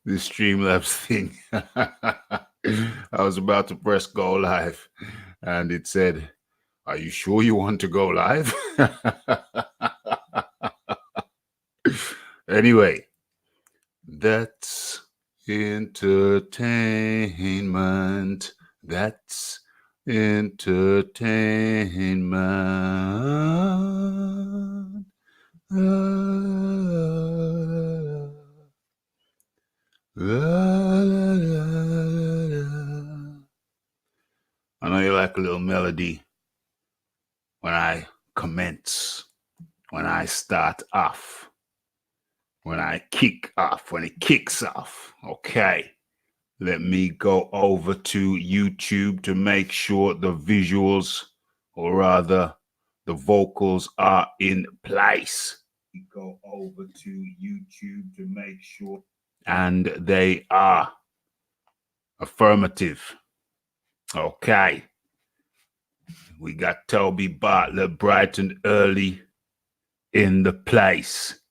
This Streamlabs thing. I was about to press go live and it said, "Are you sure you want to go live?" Anyway, that's entertainment. That's entertainment. La, la, la, la. I know you like a little melody when I commence, when I start off, when I kick off, when it kicks off. Okay. Let me go over to YouTube to make sure the visuals, or rather the vocals, are in place. Go over to YouTube to make sure. And they are. Affirmative. Okay. We got Toby Bartlett bright and early in the place.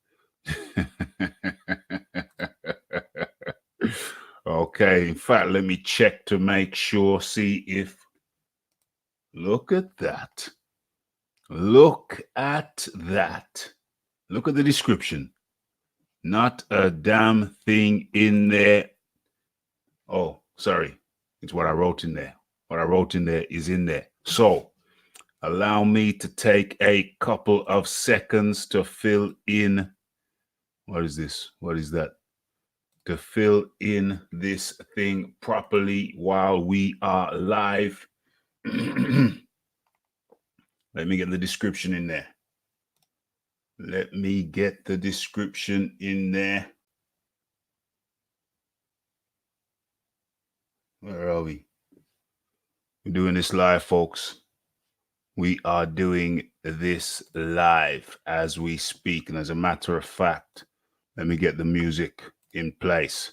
Okay, in fact, let me check to make sure, see if. Look at that. Look at that. Look at the description. Not a damn thing in there. Oh, sorry. It's what I wrote in there. What I wrote in there is in there. So, allow me to take a couple of seconds to fill in. What is this? What is that? To fill in this thing properly while we are live. Let me get the description in there. Let me get the description in there. Where are we? We're doing this live, folks. We are doing this live as we speak. And as a matter of fact, let me get the music in place.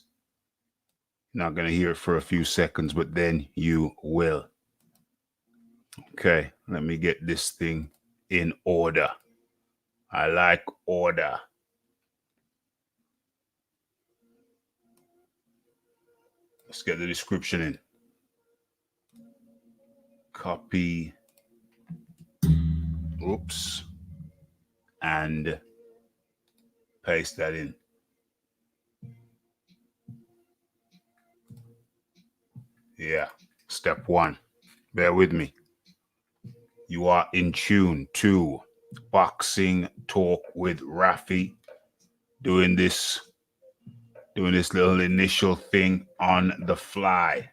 You're not going to hear it for a few seconds, but then you will. Okay, let me get this thing in order. I like order. Let's get the description in. Copy. Oops. And paste that in. Yeah, step one. Bear with me. You are in tune to Boxing Talk with Rafi. Doing this little initial thing on the fly.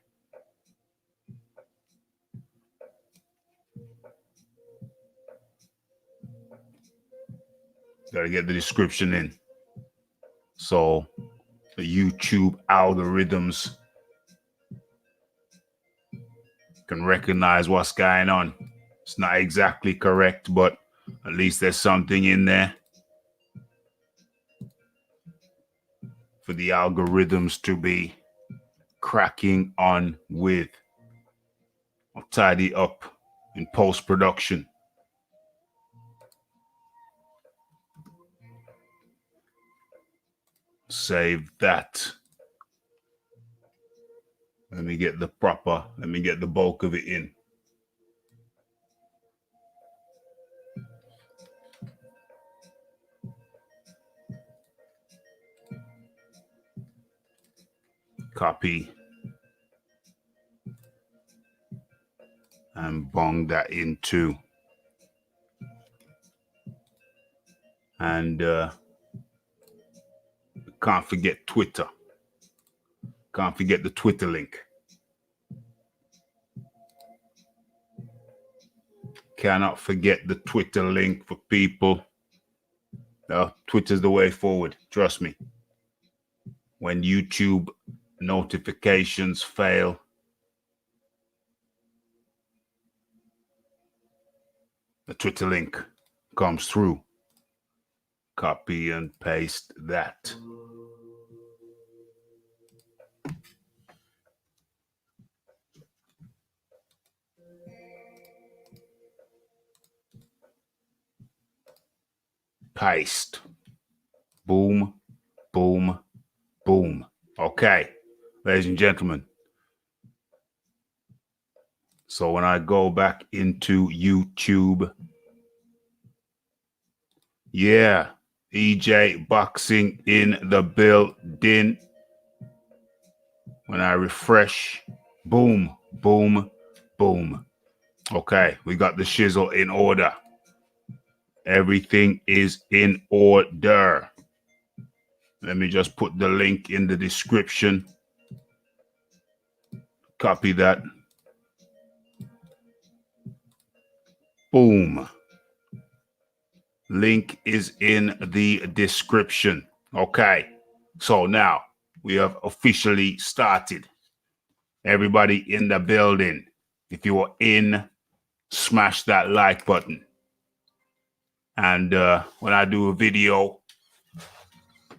Gotta get the description in. So the YouTube algorithms can recognize what's going on. It's not exactly correct, but at least there's something in there for the algorithms to be cracking on with. I'll tidy up in post-production. Save that. Let me get the bulk of it in. Copy. And bong that in too. And can't forget Twitter. Can't forget the Twitter link. Cannot forget the Twitter link for people. Twitter's the way forward. Trust me. When YouTube notifications fail, the Twitter link comes through. Copy and paste that. Paste. Boom. Okay, ladies and gentlemen. So when I go back into YouTube, yeah, EJ Boxing in the building. When I refresh, boom, boom, boom. Okay, we got the shizzle in order. Everything is in order. Let me just put the link in the description. Copy that. Boom. Link is in the description. Okay, so now we have officially started. Everybody in the building, if you are in, smash that like button. And when I do a video,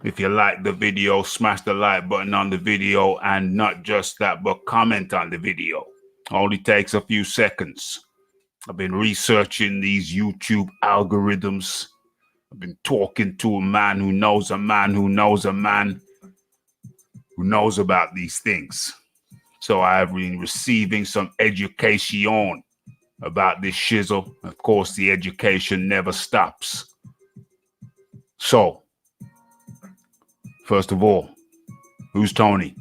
if you like the video, smash the like button on the video, and not just that, but comment on the video. Only takes a few seconds. I've been researching these YouTube algorithms. I've been talking to a man who knows a man who knows a man who knows about these things. So I have been receiving some education about this shizzle. Of course, the education never stops. So, first of all, who's Tony?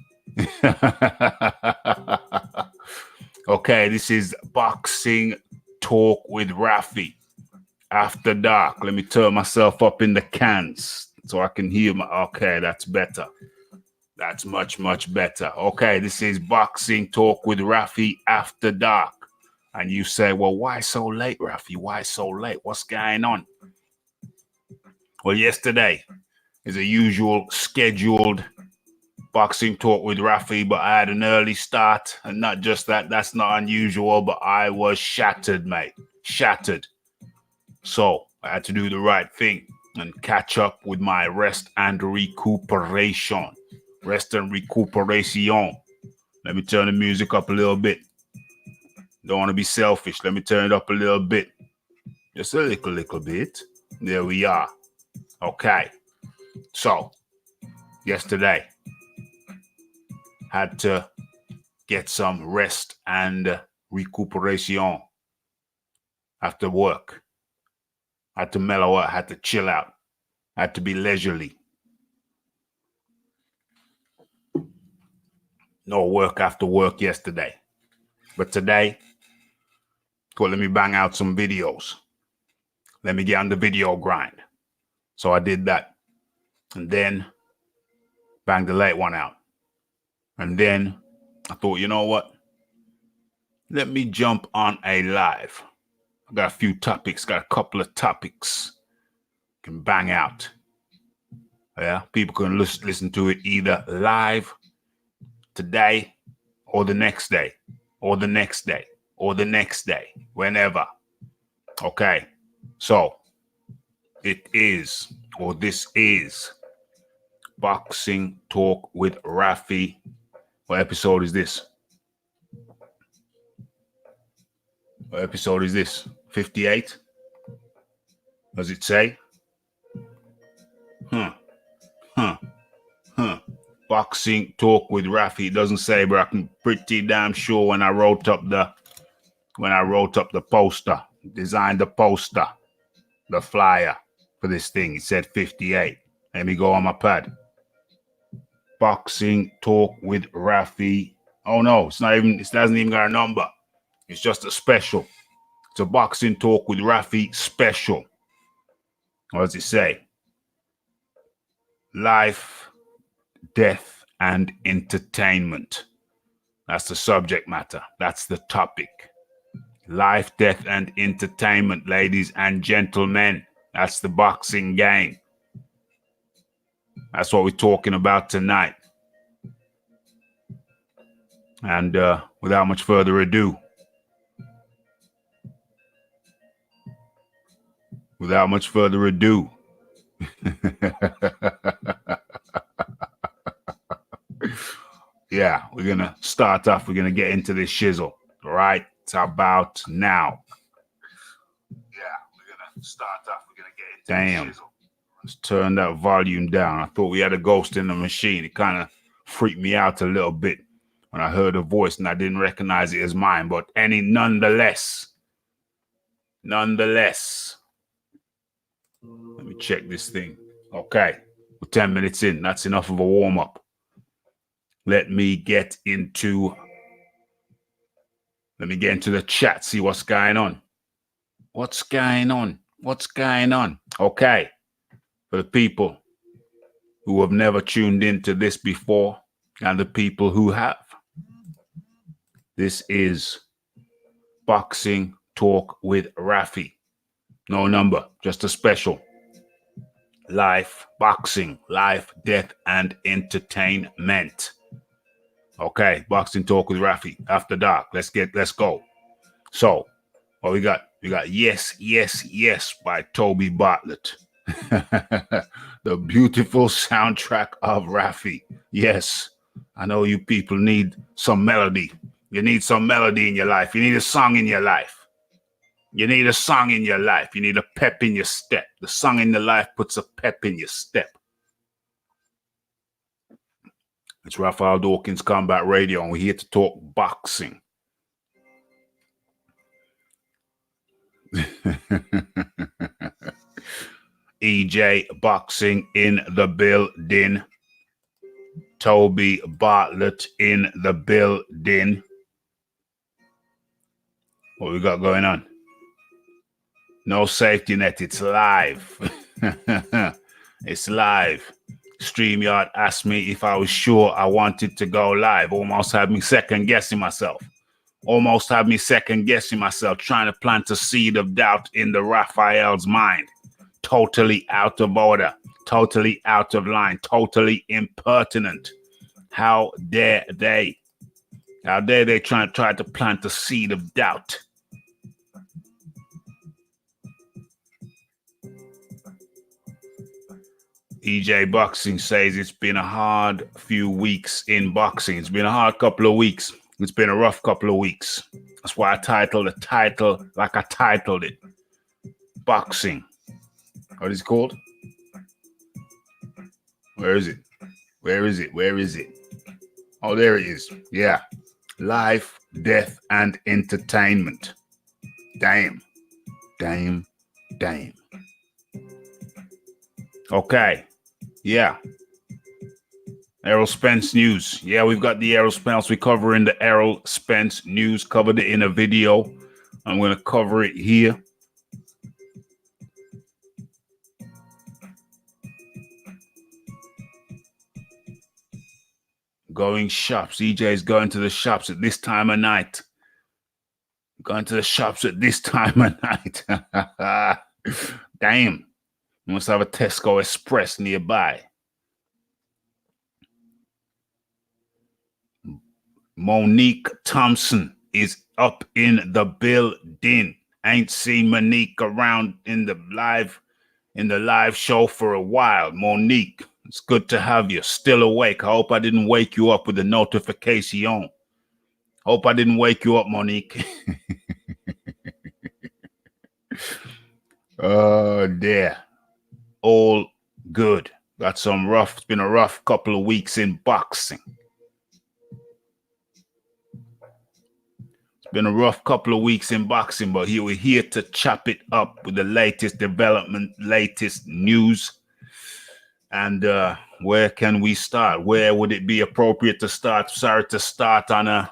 Okay, this is Boxing Talk with Rafi. After dark. Let me turn myself up in the cans so I can hear my... Okay, that's better. That's much, much better. Okay, this is Boxing Talk with Rafi after dark. And you say, well, why so late, Rafi? Why so late? What's going on? Well, yesterday is a usual scheduled Boxing Talk with Rafi, but I had an early start. And not just that, that's not unusual, but I was shattered, mate. Shattered. So I had to do the right thing and catch up with my rest and recuperation. Rest and recuperation. Let me turn the music up a little bit. Don't want to be selfish. Let me turn it up a little bit. Just a little bit. There we are. Okay. So, yesterday, had to get some rest and recuperation after work. Had to mellow out, had to chill out, had to be leisurely. No work after work yesterday. But today, well, let me bang out some videos. Let me get on the video grind. So I did that. And then bang the late one out. And then I thought, you know what? Let me jump on a live. I got a few topics, got a couple of topics. Can bang out. Yeah, people can listen to it either live today or the next day or the next day or the next day, whenever. Okay, so it is, or this is Boxing Talk with Rafi. What episode is this? What episode is this? 58? Does it say? Boxing Talk with Rafi. It doesn't say, but I'm pretty damn sure when I wrote up the poster, designed the poster, the flyer for this thing, it said 58. Let me go on my pad. Boxing Talk with Rafi. Oh no, it doesn't even got a number. It's just a special. It's a Boxing Talk with Rafi special. What does it say? Life, death, and entertainment. That's the subject matter. That's the topic. Life, death, and entertainment, ladies and gentlemen. That's the boxing game. That's what we're talking about tonight. And without much further ado, yeah, we're going to start off. We're going to get into this shizzle. All right? It's about now. Yeah, we're going to start off. We're going to get into this shizzle. Let's turn that volume down. I thought we had a ghost in the machine. It kind of freaked me out a little bit when I heard a voice and I didn't recognize it as mine. But nonetheless, let me check this thing. Okay, we're 10 minutes in. That's enough of a warm-up. Let me get into the chat, see what's going on. What's going on? Okay, for the people who have never tuned into this before and the people who have, this is Boxing Talk with Rafi. No number, just a special. Life, boxing, life, death, and entertainment. Okay, Boxing Talk with Rafi. After dark. Let's go. So, what we got? We got Yes, Yes, Yes by Toby Bartlett. The beautiful soundtrack of Rafi. Yes, I know you people need some melody. You need some melody in your life. You need a song in your life. You need a song in your life. You need a pep in your step. The song in your life puts a pep in your step. It's Raphael Dawkins Combat Radio, and we're here to talk boxing. EJ Boxing in the building. Toby Bartlett in the building. What we got going on? No safety net. It's live. It's live. StreamYard asked me if I was sure I wanted to go live. Almost had me second guessing myself. Trying to plant a seed of doubt in the Raphael's mind. Totally out of order. Totally out of line. Totally impertinent. How dare they? How dare they try to plant a seed of doubt? EJ Boxing says it's been a hard few weeks in boxing. It's been a hard couple of weeks. It's been a rough couple of weeks. That's why I titled the title like I titled it. Boxing. What is it called? Where is it? Oh, there it is. Yeah. Life, death, and entertainment. Damn. Okay. Yeah. Errol Spence news. Yeah, we've got the Errol Spence. We're covering the Errol Spence news. Covered it in a video. I'm going to cover it here. Going shops. EJ is going to the shops at this time of night. Damn. You must have a Tesco Express nearby. Monique Thompson is up in the building. Ain't seen Monique around in the live show for a while. Monique, it's good to have you still awake. I hope I didn't wake you up with the notification. Hope I didn't wake you up, Monique. Oh, dear. All good. It's been a rough couple of weeks in boxing. Been a rough couple of weeks in boxing, but we're here to chop it up with the latest development, latest news. And where can we start? Where would it be appropriate to start? Sorry to start on a...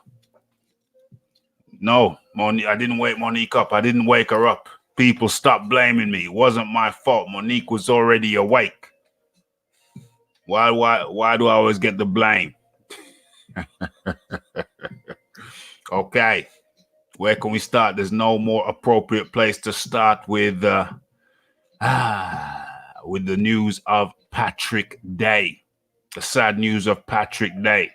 No, Monique, I didn't wake Monique up. I didn't wake her up. People, stop blaming me. It wasn't my fault. Monique was already awake. Why do I always get the blame? Okay. Where can we start? There's no more appropriate place to start with the news of Patrick Day. The sad news of Patrick Day.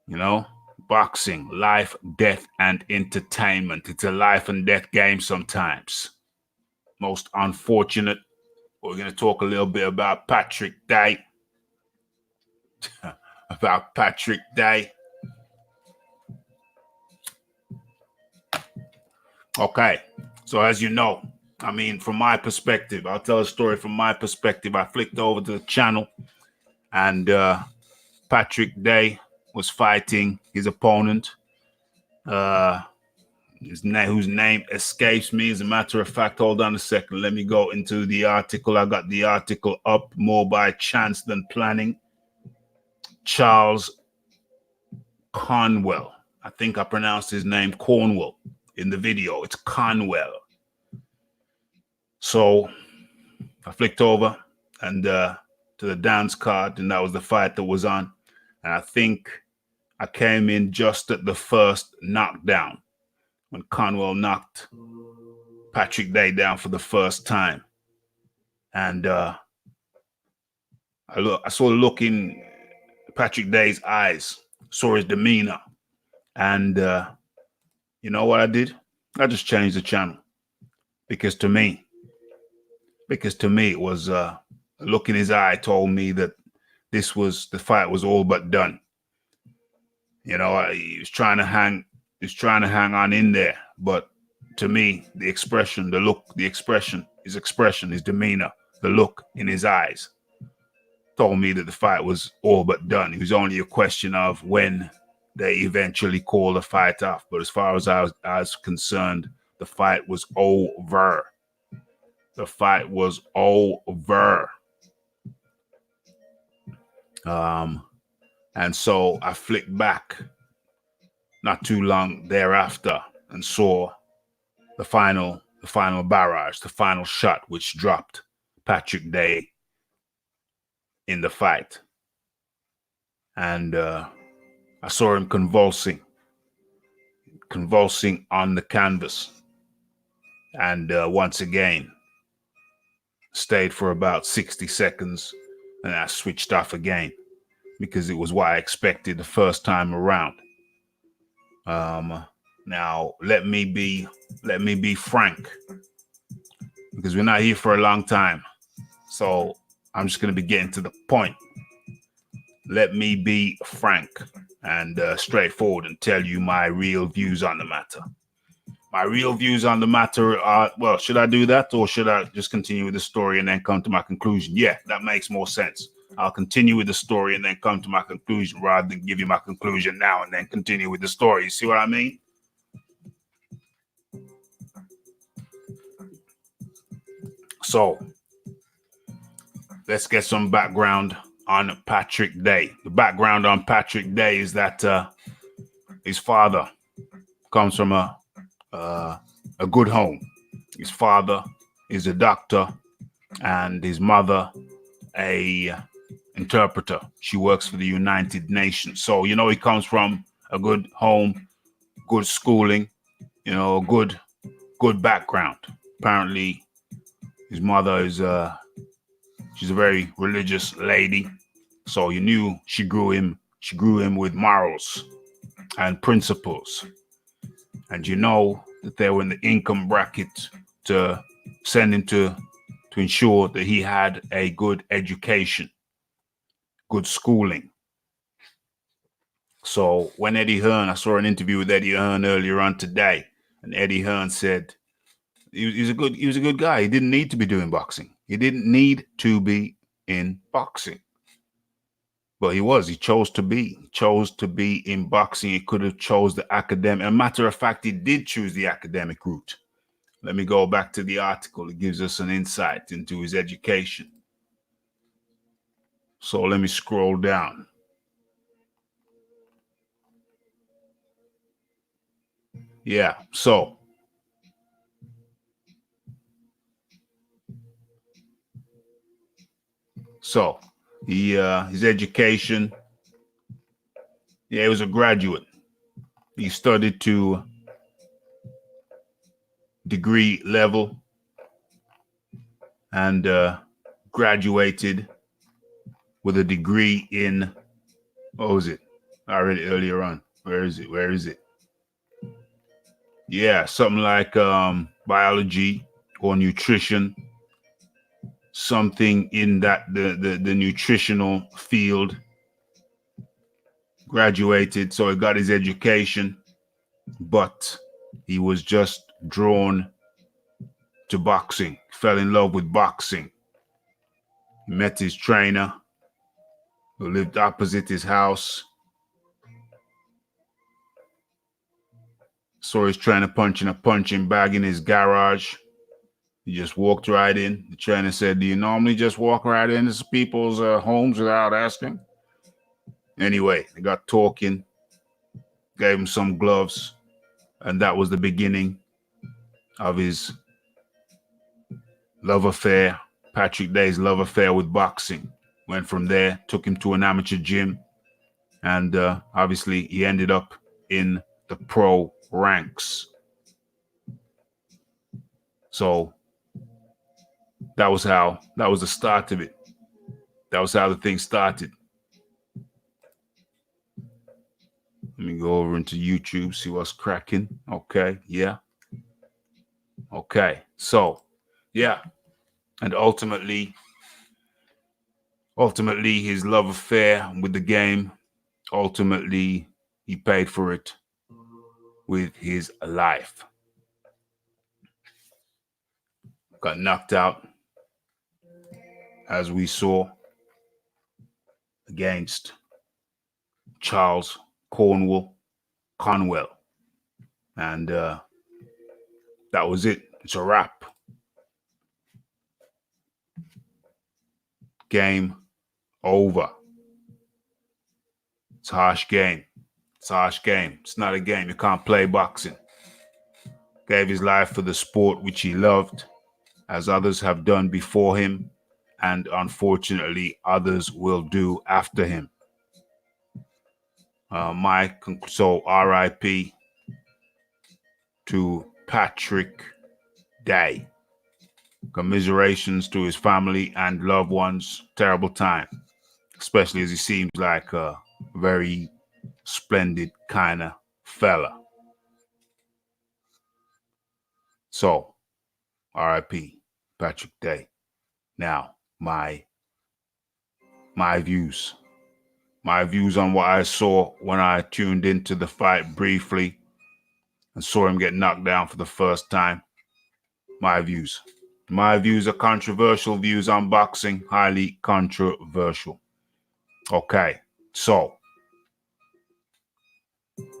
You know, boxing, life, death, and entertainment. It's a life and death game sometimes. Most unfortunate. We're going to talk a little bit about Patrick Day. About Patrick Day. Okay, so as you know, I mean, from my perspective, I'll tell a story from my perspective. I flicked over to the channel and Patrick Day was fighting his opponent, whose name escapes me. As a matter of fact, hold on a second. Let me go into the article. I got the article up more by chance than planning. Charles Conwell. I think I pronounced his name Cornwell in the video. It's Conwell. So I flicked over and to the dance card, and that was the fight that was on. And I think I came in just at the first knockdown when Conwell knocked Patrick Day down for the first time. And I saw the look in Patrick Day's eyes, saw his demeanor. And you know what I did? I just changed the channel. Because to me, it was a look in his eye told me that the fight was all but done. You know, he was trying to hang on in there. But to me, the expression, the look, the expression, his demeanor, the look in his eyes told me that the fight was all but done. It was only a question of when they eventually called the fight off. But as far as I was concerned, the fight was over. The fight was over. And so I flicked back not too long thereafter and saw the final barrage, the final shot, which dropped Patrick Day in the fight. And I saw him convulsing on the canvas. And once again, stayed for about 60 seconds and I switched off again because it was what I expected the first time around. Now let me be frank, because we're not here for a long time. So I'm just going to be getting to the point. Let me be frank and straightforward and tell you my real views on the matter. My real views on the matter are, well, should I do that or should I just continue with the story and then come to my conclusion? Yeah, that makes more sense. I'll continue with the story and then come to my conclusion rather than give you my conclusion now and then continue with the story. You see what I mean? So let's get some background on Patrick Day. The background on Patrick Day is that his father comes from a good home. His father is a doctor and his mother a interpreter. She works for the United Nations. So, you know, he comes from a good home, good schooling, you know, good background. Apparently his mother is she's a very religious lady. So you knew she grew him with morals and principles. And you know that they were in the income bracket to send him to ensure that he had a good education, good schooling. So when Eddie Hearn, I saw an interview with Eddie Hearn earlier on today, and Eddie Hearn said he was a good guy. He didn't need to be doing boxing. He didn't need to be in boxing. But he chose to be in boxing. He could have chose the academic. As a matter of fact, he did choose the academic route. Let me go back to the article. It gives us an insight into his education. So let me scroll down. Yeah, so his education, he was a graduate. He studied to degree level and graduated with a degree in, what was it? I read it earlier on. Where is it? Yeah, something like biology or nutrition, something in that the nutritional field. Graduated, so he got his education, but he was just drawn to boxing, fell in love with boxing. He met his trainer, who lived opposite his house. Saw he's trying to punch in a punching bag in his garage. He just walked right in. The trainer said, "Do you normally just walk right into people's homes without asking?" Anyway, they got talking, gave him some gloves, and that was the beginning of his love affair, Patrick Day's love affair with boxing. Went from there, took him to an amateur gym, and obviously he ended up in the pro ranks. So that was the start of it. That was how the thing started. Let me go over into YouTube, see what's cracking. Okay, yeah. Okay, so, yeah. And ultimately, his love affair with the game, ultimately, he paid for it with his life. Got knocked out, as we saw, against Charles Conwell. And that was it. It's a wrap. Game over. It's a harsh game. It's not a game. You can't play boxing. Gave his life for the sport which he loved, as others have done before him, and unfortunately others will do after him. So RIP to Patrick Day. Commiserations to his family and loved ones. Terrible time, especially as he seems like a very splendid kind of fella. So, RIP Patrick Day. Now, my views. My views on what I saw when I tuned into the fight briefly and saw him get knocked down for the first time. My views. My views are controversial views on boxing, highly controversial. Okay, so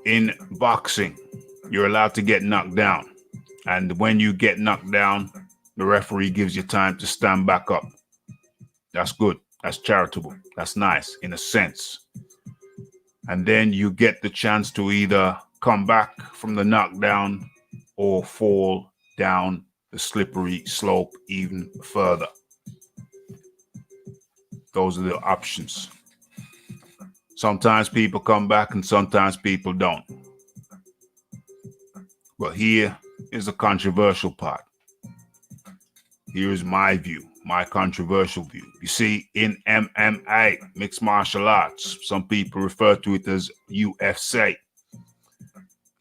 in boxing, you're allowed to get knocked down. And when you get knocked down, the referee gives you time to stand back up. That's good. That's charitable. That's nice in a sense. And then you get the chance to either come back from the knockdown or fall down the slippery slope even further. Those are the options. Sometimes people come back and sometimes people don't. But here is the controversial part. Here's my view, my controversial view. You see, in MMA, mixed martial arts, some people refer to it as UFC.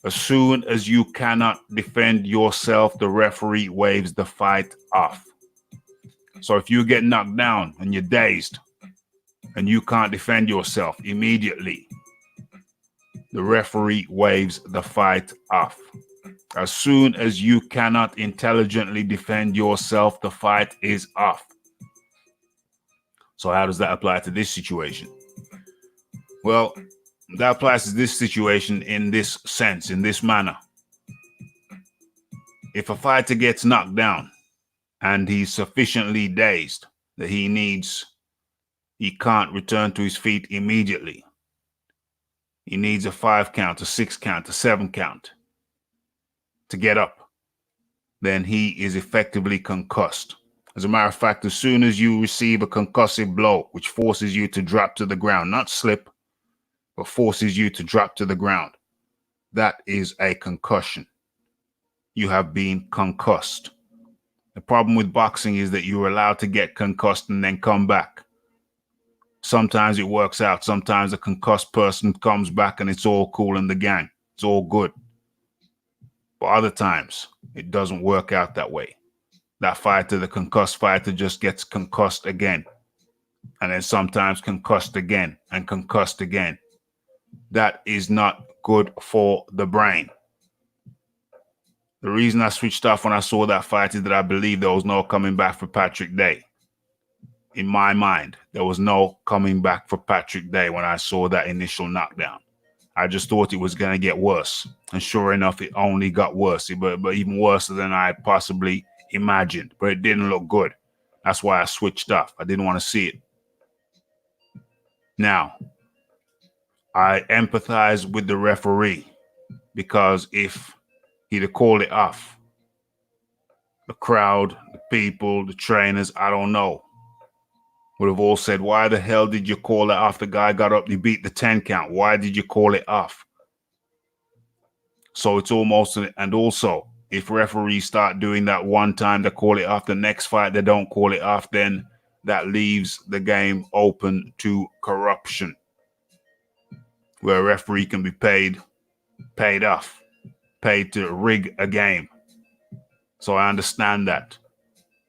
As soon as you cannot defend yourself, the referee waves the fight off. So if you get knocked down and you're dazed and you can't defend yourself immediately, the referee waves the fight off. As soon as you cannot intelligently defend yourself, the fight is off. So how does that apply to this situation? Well, that applies to this situation in this sense, in this manner. If a fighter gets knocked down and he's sufficiently dazed that he can't return to his feet immediately, he needs a 5 count, a 6 count, a 7 count to get up, then he is effectively concussed. As a matter of fact, as soon as you receive a concussive blow, which forces you to drop to the ground, not slip, but forces you to drop to the ground, that is a concussion. You have been concussed. The problem with boxing is that you're allowed to get concussed and then come back. Sometimes it works out. Sometimes a concussed person comes back and it's all cool in the gang. It's all good. But other times, it doesn't work out that way. That fighter, the concussed fighter, just gets concussed again. And then sometimes concussed again and concussed again. That is not good for the brain. The reason I switched off when I saw that fight is that I believe there was no coming back for Patrick Day. In my mind, there was no coming back for Patrick Day when I saw that initial knockdown. I just thought it was going to get worse. And sure enough, it only got worse, but even worse than I possibly imagined. But it didn't look good. That's why I switched off. I didn't want to see it. Now, I empathize with the referee because if he'd have called it off, the crowd, the people, the trainers, I don't know, would have all said, why the hell did you call it off? The guy got up, he beat the 10 count. Why did you call it off? So it's almost, and also, if referees start doing that one time, they call it off, the next fight, they don't call it off, then that leaves the game open to corruption, where a referee can be paid off, paid to rig a game. So I understand that.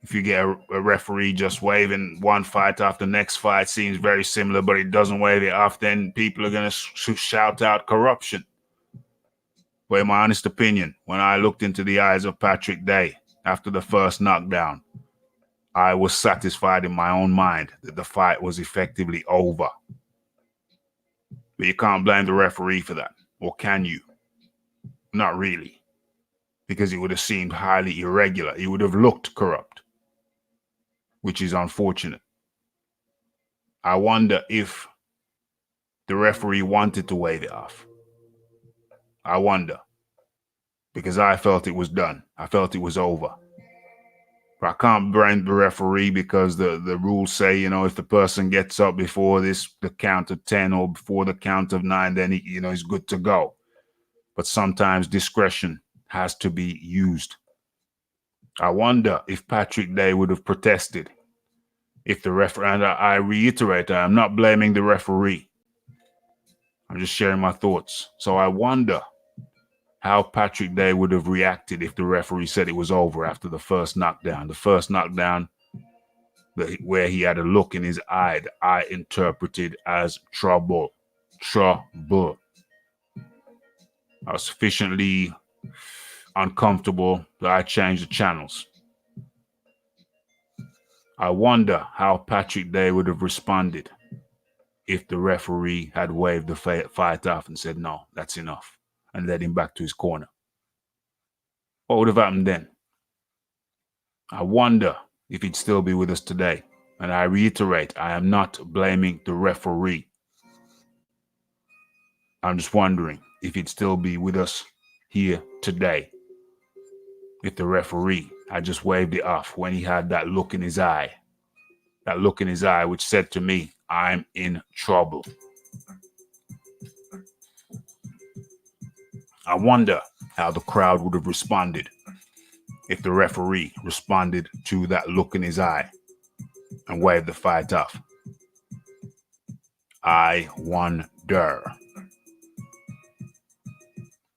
If you get a referee just waving one fight off, the next fight seems very similar, but it doesn't wave it off, then people are going to shout out corruption. But in my honest opinion, when I looked into the eyes of Patrick Day after the first knockdown, I was satisfied in my own mind that the fight was effectively over. But you can't blame the referee for that, or can you? Not really, because it would have seemed highly irregular. It would have looked corrupt, which is unfortunate. I wonder if the referee wanted to wave it off. I wonder, because I felt it was done. I felt it was over. But I can't blame the referee because the rules say, you know, if the person gets up before the count of 10 or before the count of 9, then he's good to go. But sometimes discretion has to be used. I wonder if Patrick Day would have protested if the referee, and I reiterate, I am not blaming the referee. I'm just sharing my thoughts. So I wonder how Patrick Day would have reacted if the referee said it was over after the first knockdown. The first knockdown where he had a look in his eye that I interpreted as trouble. Trouble. I was sufficiently uncomfortable that I changed the channels. I wonder how Patrick Day would have responded if the referee had waved the fight off and said, no, that's enough, and led him back to his corner. What would have happened then? I wonder if he'd still be with us today. And I reiterate, I am not blaming the referee. I'm just wondering if he'd still be with us here today if the referee had just waved it off when he had that look in his eye. That look in his eye which said to me, I'm in trouble. I wonder how the crowd would have responded if the referee responded to that look in his eye and waved the fight off. I wonder.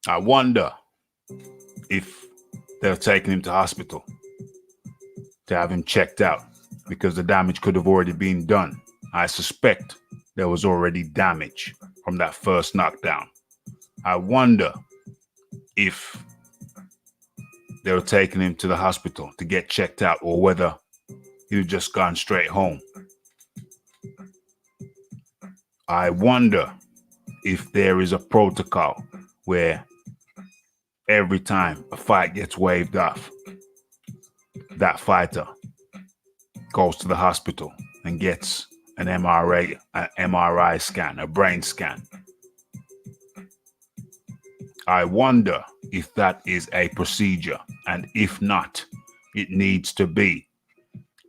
I wonder if they've taken him to hospital to have him checked out because the damage could have already been done. I suspect there was already damage from that first knockdown. I wonder if they were taking him to the hospital to get checked out or whether he had just gone straight home. I wonder if there is a protocol where every time a fight gets waved off, that fighter goes to the hospital and gets an MRI scan, a brain scan. I wonder if that is a procedure, and if not, it needs to be.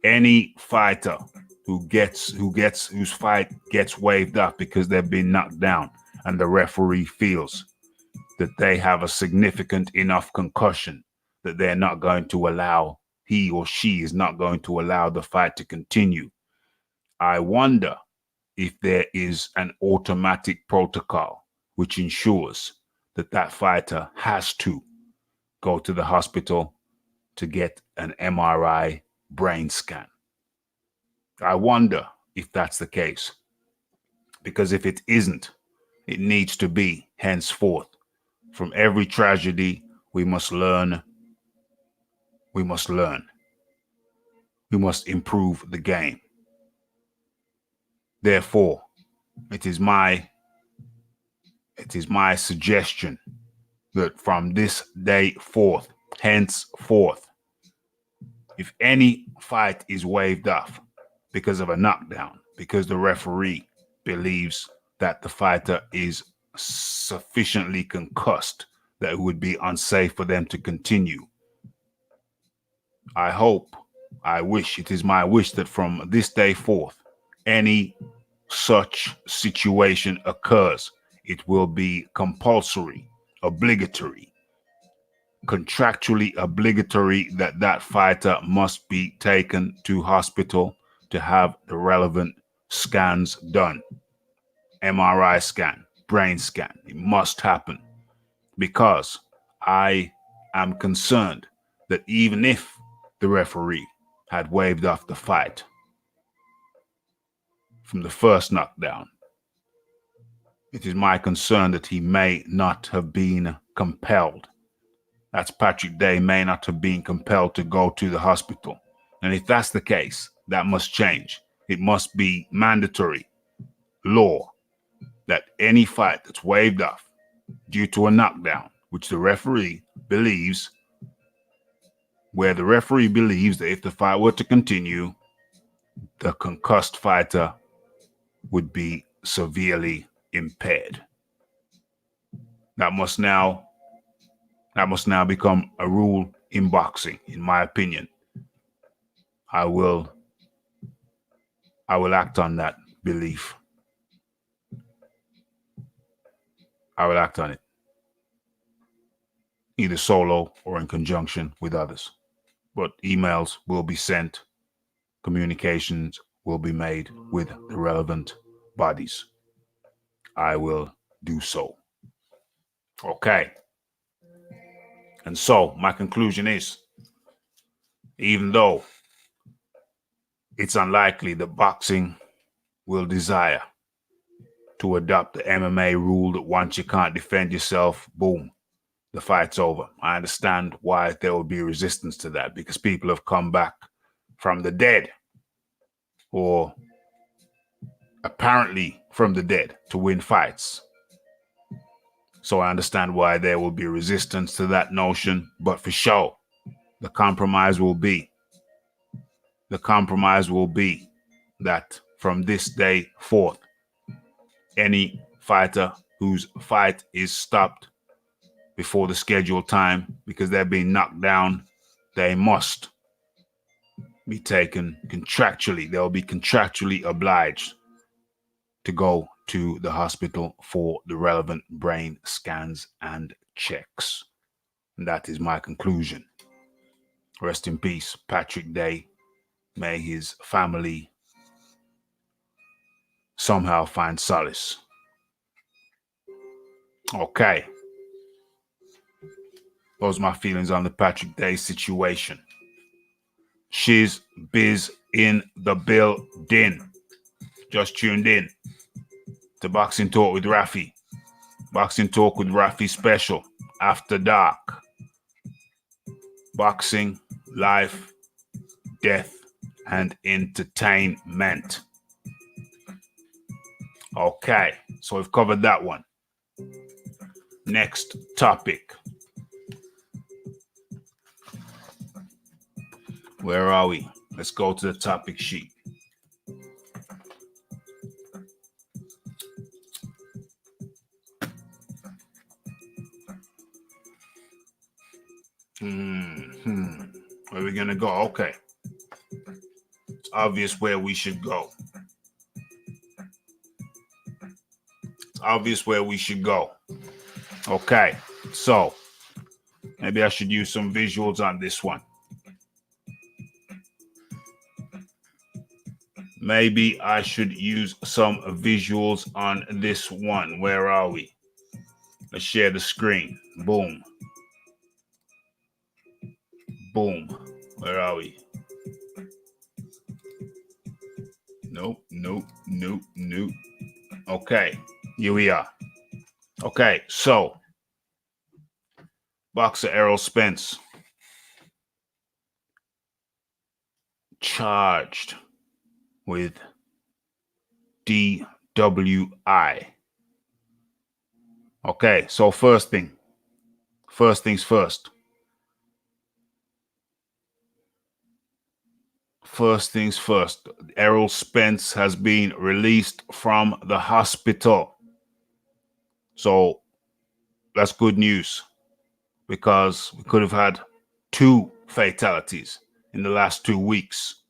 Any fighter whose fight gets waved off because they've been knocked down and the referee feels that they have a significant enough concussion that they're not going to allow, he or she is not going to allow the fight to continue. I wonder if there is an automatic protocol which ensures that fighter has to go to the hospital to get an MRI brain scan. I wonder if that's the case. Because if it isn't, it needs to be henceforth. From every tragedy, we must learn. We must learn. We must improve the game. Therefore, it is my suggestion that from this day forth, henceforth, if any fight is waved off because of a knockdown, because the referee believes that the fighter is sufficiently concussed that it would be unsafe for them to continue, it is my wish that from this day forth, any such situation occurs, it will be compulsory, obligatory, contractually obligatory that that fighter must be taken to hospital to have the relevant scans done. MRI scan, brain scan. It must happen because I am concerned that even if the referee had waved off the fight from the first knockdown, it is my concern that he may not have been compelled. That's Patrick Day may not have been compelled to go to the hospital. And if that's the case, that must change. It must be mandatory law that any fight that's waved off due to a knockdown, which the referee believes, where the referee believes that if the fight were to continue, the concussed fighter would be severely impaired. That must now become a rule in boxing, in my opinion. I will act on that belief. I will act on it, either solo or in conjunction with others. But emails will be sent, communications will be made with the relevant bodies. I will do so. Okay. And so my conclusion is, even though it's unlikely that boxing will desire to adopt the MMA rule that once you can't defend yourself, boom, the fight's over. I understand why there will be resistance to that, because people have come back from the dead, or apparently from the dead, to win fights. So I understand why there will be resistance to that notion, but for sure, the compromise will be that from this day forth, any fighter whose fight is stopped before the scheduled time because they're being knocked down, they must be taken contractually. They'll be contractually obliged to go to the hospital for the relevant brain scans and checks. And that is my conclusion. Rest in peace, Patrick Day. May his family somehow find solace. Okay. Those are my feelings on the Patrick Day situation. Shiz Biz in the building. Just tuned in to Boxing Talk with Rafi. Boxing Talk with Rafi special. After dark. Boxing, life, death, and entertainment. Okay, so we've covered that one. Next topic. Where are we? Let's go to the topic sheet. Where are we going to go? Okay. It's obvious where we should go. Okay, so maybe I should use some visuals on this one. Where are we? Let's share the screen. Boom. Where are we? Nope. Okay, here we are. Okay, so boxer Errol Spence charged with DWI. Okay, so first things first. First things first. Errol Spence has been released from the hospital. So that's good news, because we could have had 2 fatalities in the last 2 weeks,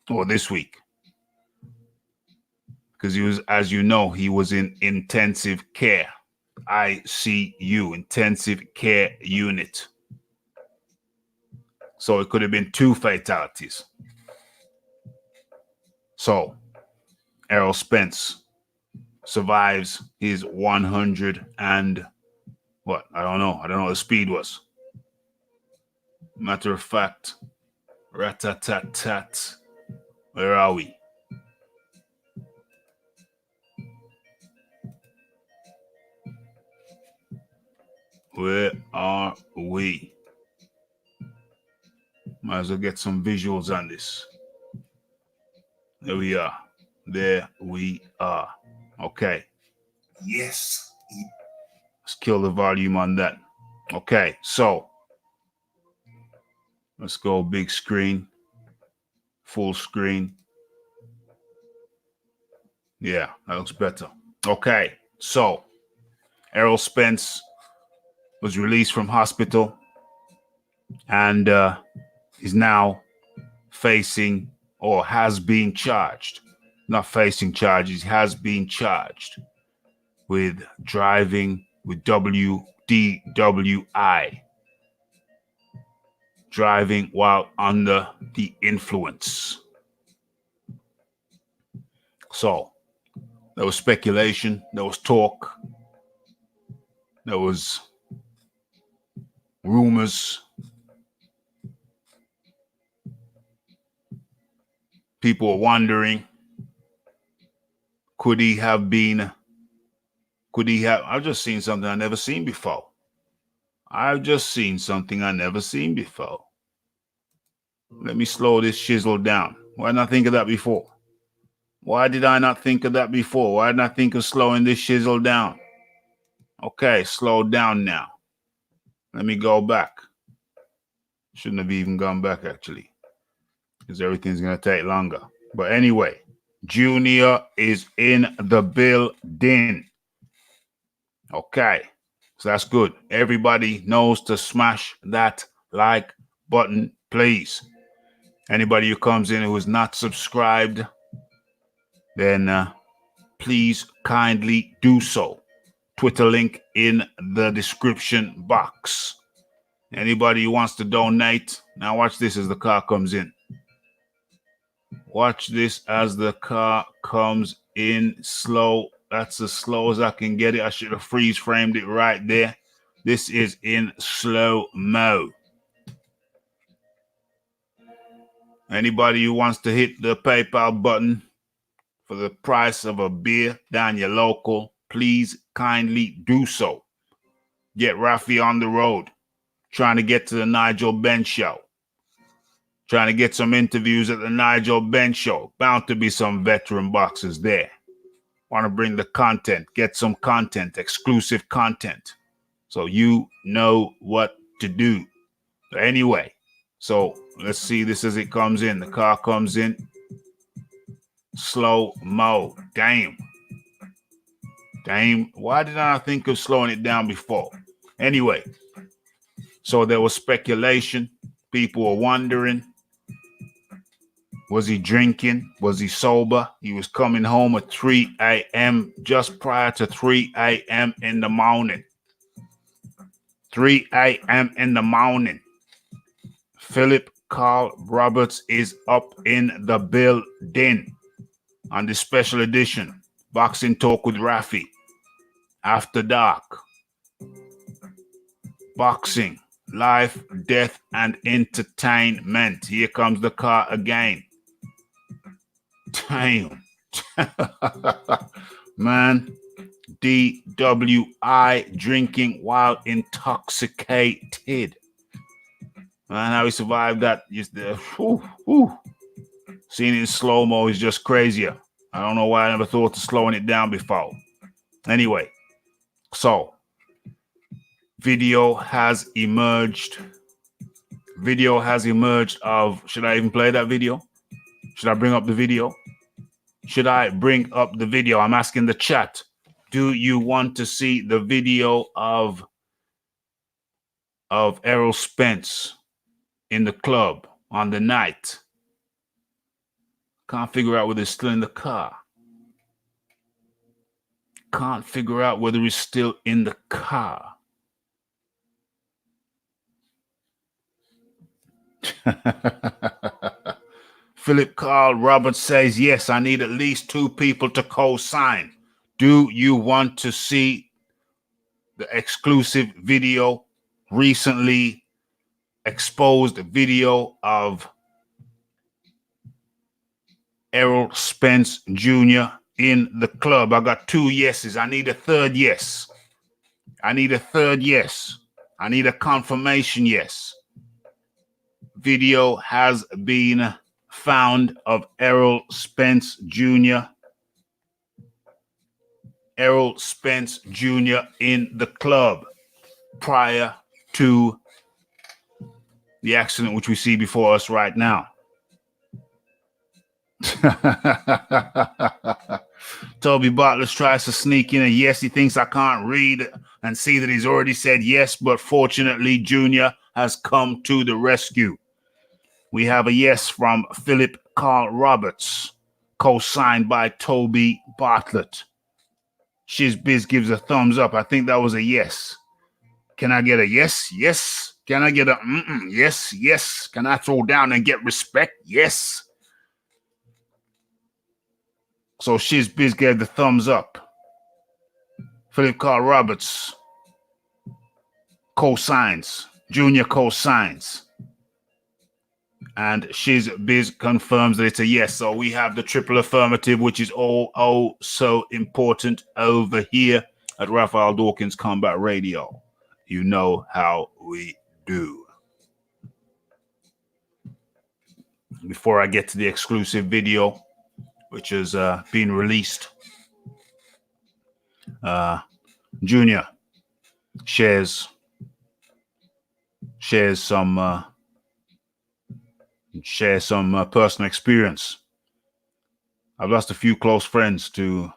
or this week, because he was, as you know, he was in intensive care, ICU, intensive care unit. So it could have been 2 fatalities. So Errol Spence survives his 100 and what? I don't know what the speed was. Matter of fact, rat-tat-tat-tat. Where are we? Where are we? Might as well get some visuals on this. There we are. There we are. Okay. Yes. Let's kill the volume on that. Okay, so let's go big screen, full screen. Yeah, that looks better. Okay, so Errol Spence was released from hospital and is now facing, or has been charged, not facing charges, has been charged with driving with DWI, driving while under the influence. So there was speculation, there was talk, there was rumors. People were wondering, could he have, I've just seen something I never seen before. Let me slow this shizzle down. Why didn't I think of that before? Why did I not think of that before? Why didn't I think of slowing this shizzle down? Okay, slow down now. Let me go back. Shouldn't have even gone back, actually, because everything's going to take longer. But anyway, Junior is in the building. Okay, so that's good. Everybody knows to smash that like button, please. Anybody who comes in who is not subscribed, then please kindly do so. Twitter link in the description box. Anybody who wants to donate, now watch this as the car comes in. Watch this as the car comes in slow. That's as slow as I can get it. I should have freeze framed it right there. This is in slow mo. Anybody who wants to hit the PayPal button for the price of a beer down your local, please kindly do so. Get Rafi on the road. Trying to get to the Nigel Benn show. Trying to get some interviews at the Nigel Benn show. Bound to be some veteran boxers there. Want to bring the content, get some content, exclusive content. So you know what to do. Anyway, so let's see this as it comes in. The car comes in. Slow mo. Damn. Why did I not think of slowing it down before? Anyway, so there was speculation. People were wondering, was he drinking? Was he sober? He was coming home at 3 a.m., just prior to 3 a.m. in the morning. 3 a.m. in the morning. Philip Carl Roberts is up in the building on this special edition. Boxing Talk with Rafi. After dark. Boxing. Life, death, and entertainment. Here comes the car again. Damn. Man. DWI, drinking while intoxicated. Man, how he survived that. Seeing it in slow-mo is just crazier. I don't know why I never thought of slowing it down before. Anyway, so video has emerged. Video has emerged of, should I even play that video? Should I bring up the video? Should I bring up the video? I'm asking the chat. Do you want to see the video of Errol Spence in the club on the night? Can't figure out whether he's still in the car. Can't figure out whether he's still in the car. Philip Carl Roberts says, yes, I need at least 2 people to co-sign. Do you want to see the exclusive video, recently exposed video of Errol Spence Jr. in the club? I got 2 yeses. I need a third yes. I need a third yes. I need a confirmation yes. Video has been found of Errol Spence Jr. Errol Spence Jr. in the club prior to the accident which we see before us right now. Toby Bartlett tries to sneak in a yes. He thinks I can't read and see that he's already said yes, but fortunately Junior has come to the rescue. We have a yes from Philip Carl Roberts, co-signed by Toby Bartlett. Shizbiz gives a thumbs up. I think that was a yes. Can I get a yes? Yes. Can I get a yes? Yes. Can I throw down and get respect? Yes. So Shizbiz gave the thumbs up. Philip Carl Roberts co-signs. Junior co-signs. And Shizbiz confirms that it's a yes. So we have the triple affirmative, which is oh so important over here at Raphael Dawkins Combat Radio. You know how we do. Before I get to the exclusive video, which has been released, Junior shares some personal experience. I've lost a few close friends to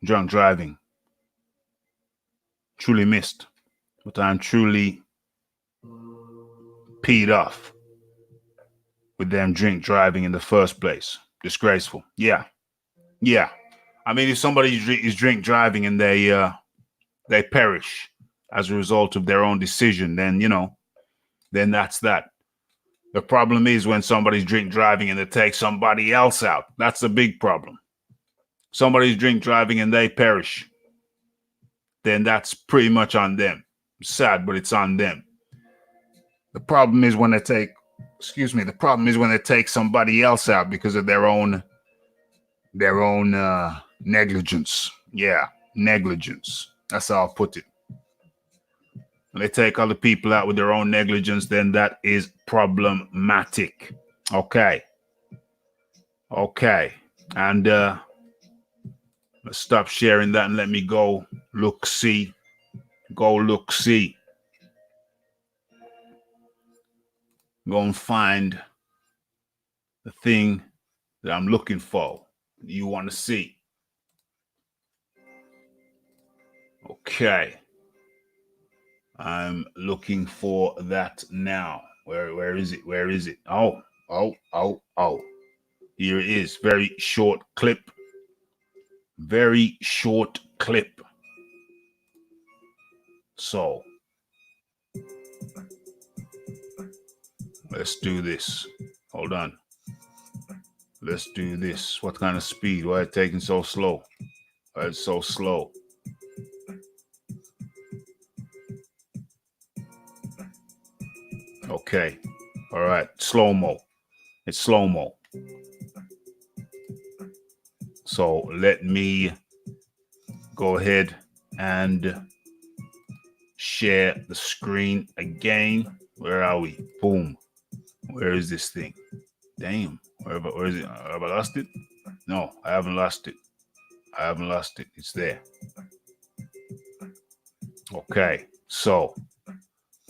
drunk driving. Truly missed, but I'm truly peed off with them drink driving in the first place. Disgraceful. Yeah. I mean, if somebody is drink driving and they perish as a result of their own decision, then, then that's that. The problem is when somebody's drink driving and they take somebody else out. That's a big problem. Somebody's drink driving and they perish. Then that's pretty much on them. Sad, but it's on them. The problem is when they take, somebody else out because of their own negligence. Yeah, negligence. That's how I'll put it. When they take other people out with their own negligence, then that is problematic. Okay. And let's stop sharing that and let me go look see. Go and find the thing that I'm looking for. You want to see. Okay. I'm looking for that now. Where is it? Oh. Here it is. Very short clip. So let's do this. Hold on. Let's do this. What kind of speed? Why is it taking so slow? Why is it so slow? Okay. All right. Slow-mo. It's slow-mo. So let me go ahead and share the screen again. Where are we? Boom. Where is this thing? Damn. Where is it? Have I lost it? No, I haven't lost it. I haven't lost it. It's there. Okay, so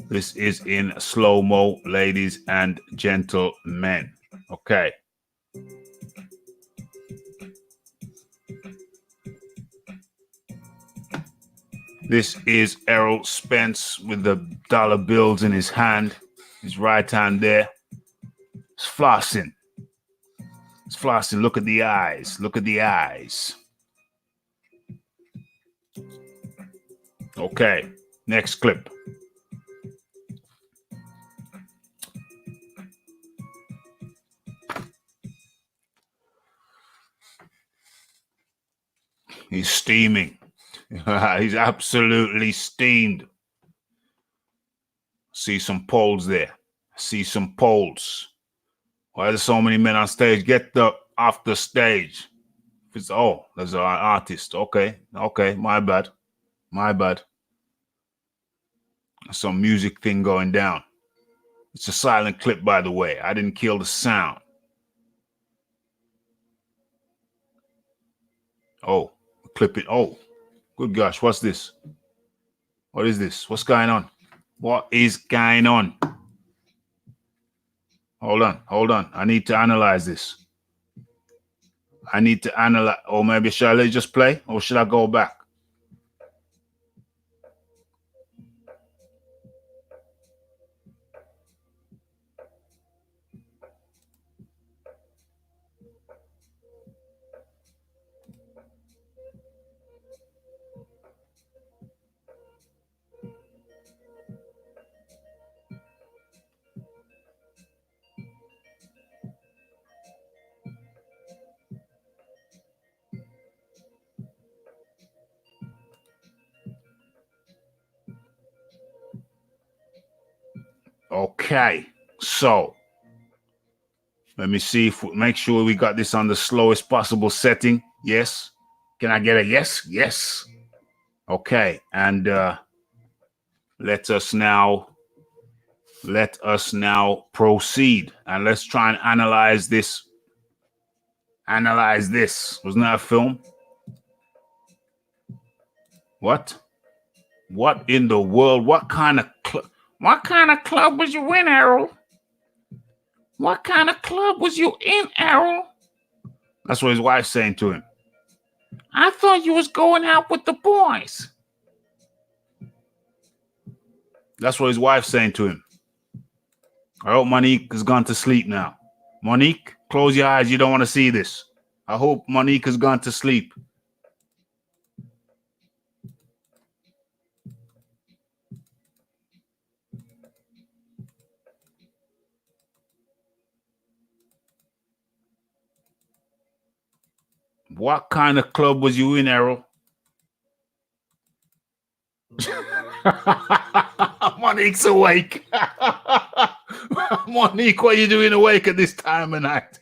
this is in slow-mo, ladies and gentlemen. Okay. This is Errol Spence with the dollar bills in his hand. His right hand there. It's flossing. It's flossing. Look at the eyes. Look at the eyes. Okay, next clip. He's steaming. He's absolutely steamed. See some poles there. See some poles. Why are there so many men on stage? Get off the stage. There's an artist. Okay, my bad. Some music thing going down. It's a silent clip, by the way. I didn't kill the sound. Oh, clip it. Oh, good gosh, what's this? What is this? What's going on? What is going on? Hold on. I need to analyze this. Or maybe shall I let it just play? Or should I go back? Okay, so let me see make sure we got this on the slowest possible setting. Yes. Can I get a yes? Yes. Okay, and let us now proceed, and let's try and analyze this. Wasn't that a film? What in the world? What kind of club was you in, Errol? What kind of club was you in, Errol? That's what his wife's saying to him. I thought you was going out with the boys. That's what his wife's saying to him. I hope Monique has gone to sleep now. Monique, close your eyes. You don't want to see this. I hope Monique has gone to sleep. What kind of club was you in, Errol? Monique's awake. Monique, what are you doing awake at this time of night?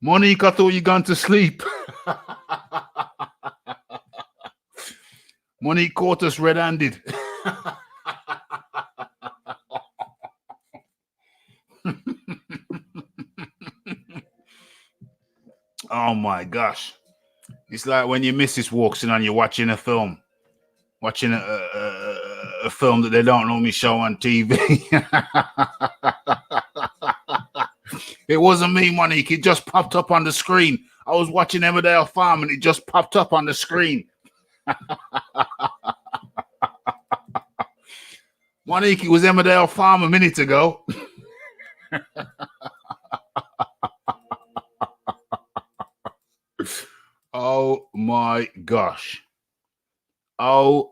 Monique, I thought you gone to sleep. Monique caught us red-handed. Oh my gosh. It's like when your missus walks in and you're watching a film. Watching a film that they don't normally show on TV. It wasn't me, Monique. It just popped up on the screen. I was watching Emmerdale Farm and it just popped up on the screen. Monique, it was Emmerdale Farm a minute ago. Oh my gosh. OMG.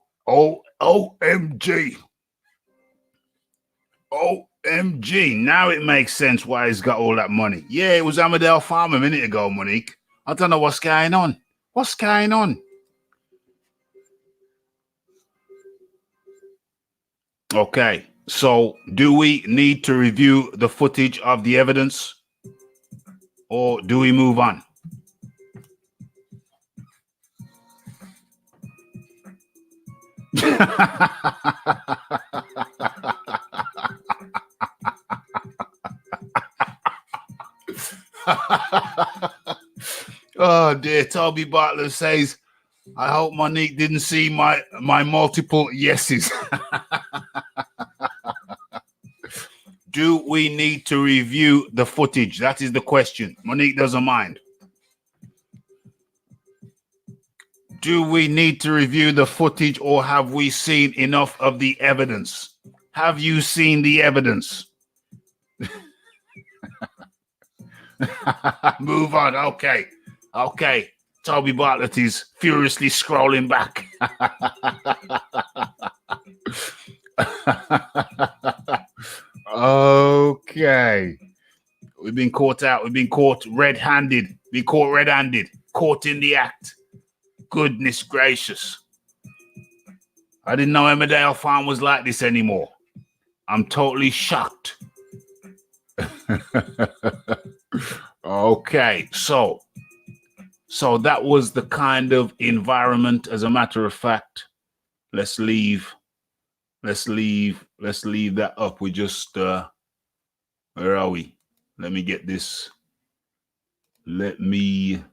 OMG. Now it makes sense why he's got all that money. Yeah, it was Emmerdale Farm a minute ago, Monique. I don't know what's going on. What's going on? Okay, so do we need to review the footage of the evidence or do we move on? Oh dear, Toby Bartlett says, I hope Monique didn't see my multiple yeses. Do we need to review the footage? That is the question. Monique doesn't mind. Do we need to review the footage, or have we seen enough of the evidence? Have you seen the evidence? Move on. Okay. Toby Bartlett is furiously scrolling back. Okay. We've been caught out. We've been caught red-handed. Been caught red-handed. Caught in the act. Goodness gracious. I didn't know Emmerdale Farm was like this anymore. I'm totally shocked. Okay, so that was the kind of environment. As a matter of fact, let's leave that up. We just where are we? Let me get this. Let me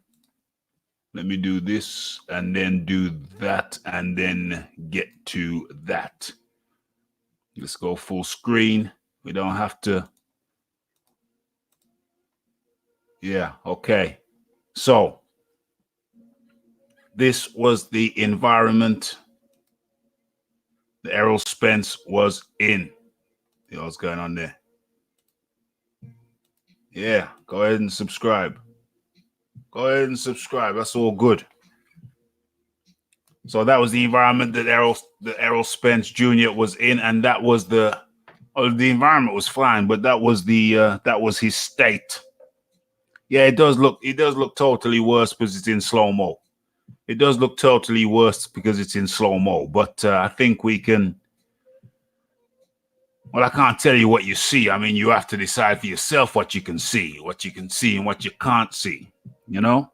do this and then do that and then get to that. Let's go full screen. We don't have to. Yeah, okay. So this was the environment that Errol Spence was in. You know what's going on there? Yeah, go ahead and subscribe. That's all good. So that was the environment that Errol Spence Jr. was in, and that was the environment was fine, but that was his state. Yeah, it does look totally worse because it's in slow-mo. It does look totally worse because it's in slow-mo, but I think we can. Well, I can't tell you what you see. I mean, you have to decide for yourself what you can see and what you can't see. You know,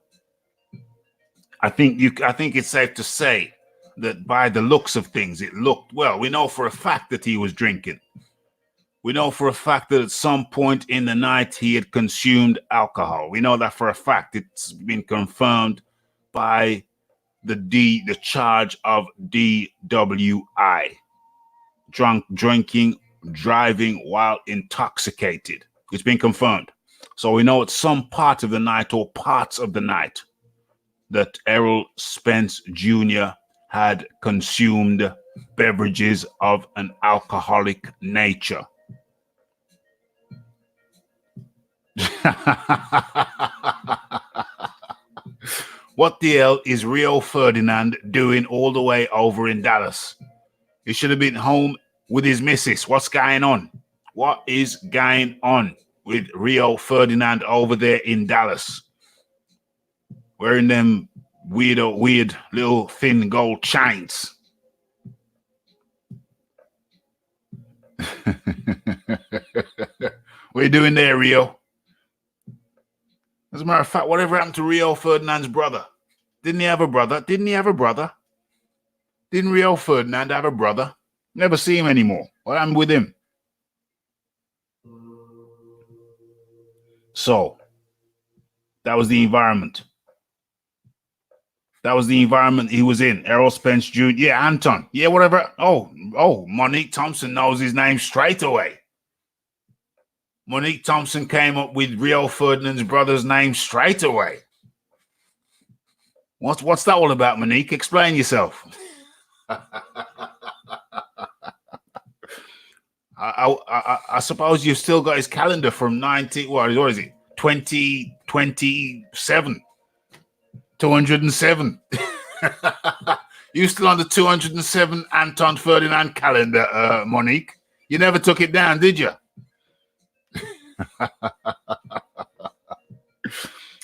I think it's safe to say that by the looks of things, it looked well. We know for a fact that he was drinking. We know for a fact that at some point in the night he had consumed alcohol. We know that for a fact. It's been confirmed by the charge of DWI, drinking, driving while intoxicated. It's been confirmed. So we know at some part of the night or parts of the night that Errol Spence Jr. had consumed beverages of an alcoholic nature. What the hell is Rio Ferdinand doing all the way over in Dallas? He should have been home with his missus. What's going on? What is going on with Rio Ferdinand over there in Dallas? Wearing them weird little thin gold chains. What are you doing there, Rio? As a matter of fact, whatever happened to Rio Ferdinand's brother? Didn't he have a brother? Didn't Rio Ferdinand have a brother? Never see him anymore. What happened with him? So, that was the environment. That was the environment he was in. Errol Spence Jr. Yeah, Anton. Yeah, whatever. Oh, Monique Thompson knows his name straight away. Monique Thompson came up with Rio Ferdinand's brother's name straight away. What's that all about, Monique? Explain yourself. I suppose you've still got his calendar from 2027. 207. You still on the 207 Anton Ferdinand calendar, Monique? You never took it down, did you?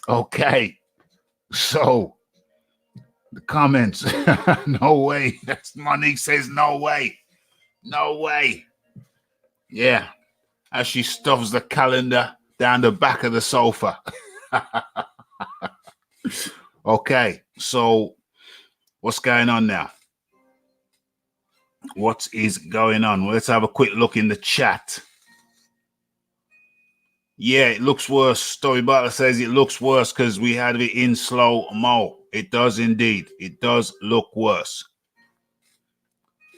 Okay, so the comments. No way. Monique says no way. Yeah, as she stuffs the calendar down the back of the sofa. Okay, so what's going on now? What is going on? Let's have a quick look in the chat. Yeah, it looks worse. Story Butler says it looks worse because we had it in slow-mo. It does indeed. It does look worse.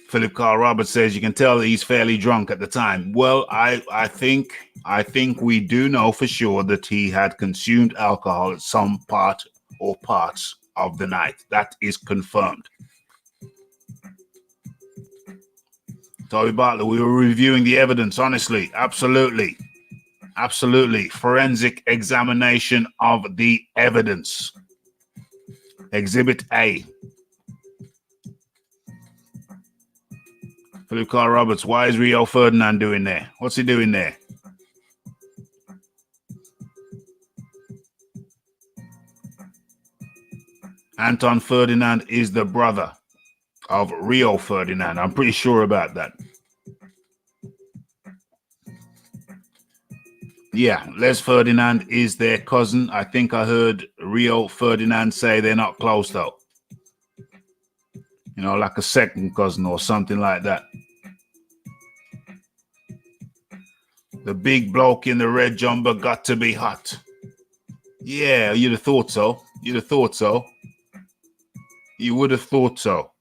Philip Carl Roberts says you can tell that he's fairly drunk at the time. Well, I think we do know for sure that he had consumed alcohol at some part or parts of the night. That is confirmed. Toby Bartlett, we were reviewing the evidence, honestly. Absolutely. Absolutely. Forensic examination of the evidence. Exhibit A. Philip Carl Roberts, why is Rio Ferdinand doing there? What's he doing there? Anton Ferdinand is the brother of Rio Ferdinand. I'm pretty sure about that. Yeah, Les Ferdinand is their cousin. I think I heard Rio Ferdinand say they're not close, though. You know, like a second cousin or something like that. The big bloke in the red jumper got to be hot. Yeah, you'd have thought so. You'd have thought so. You would have thought so.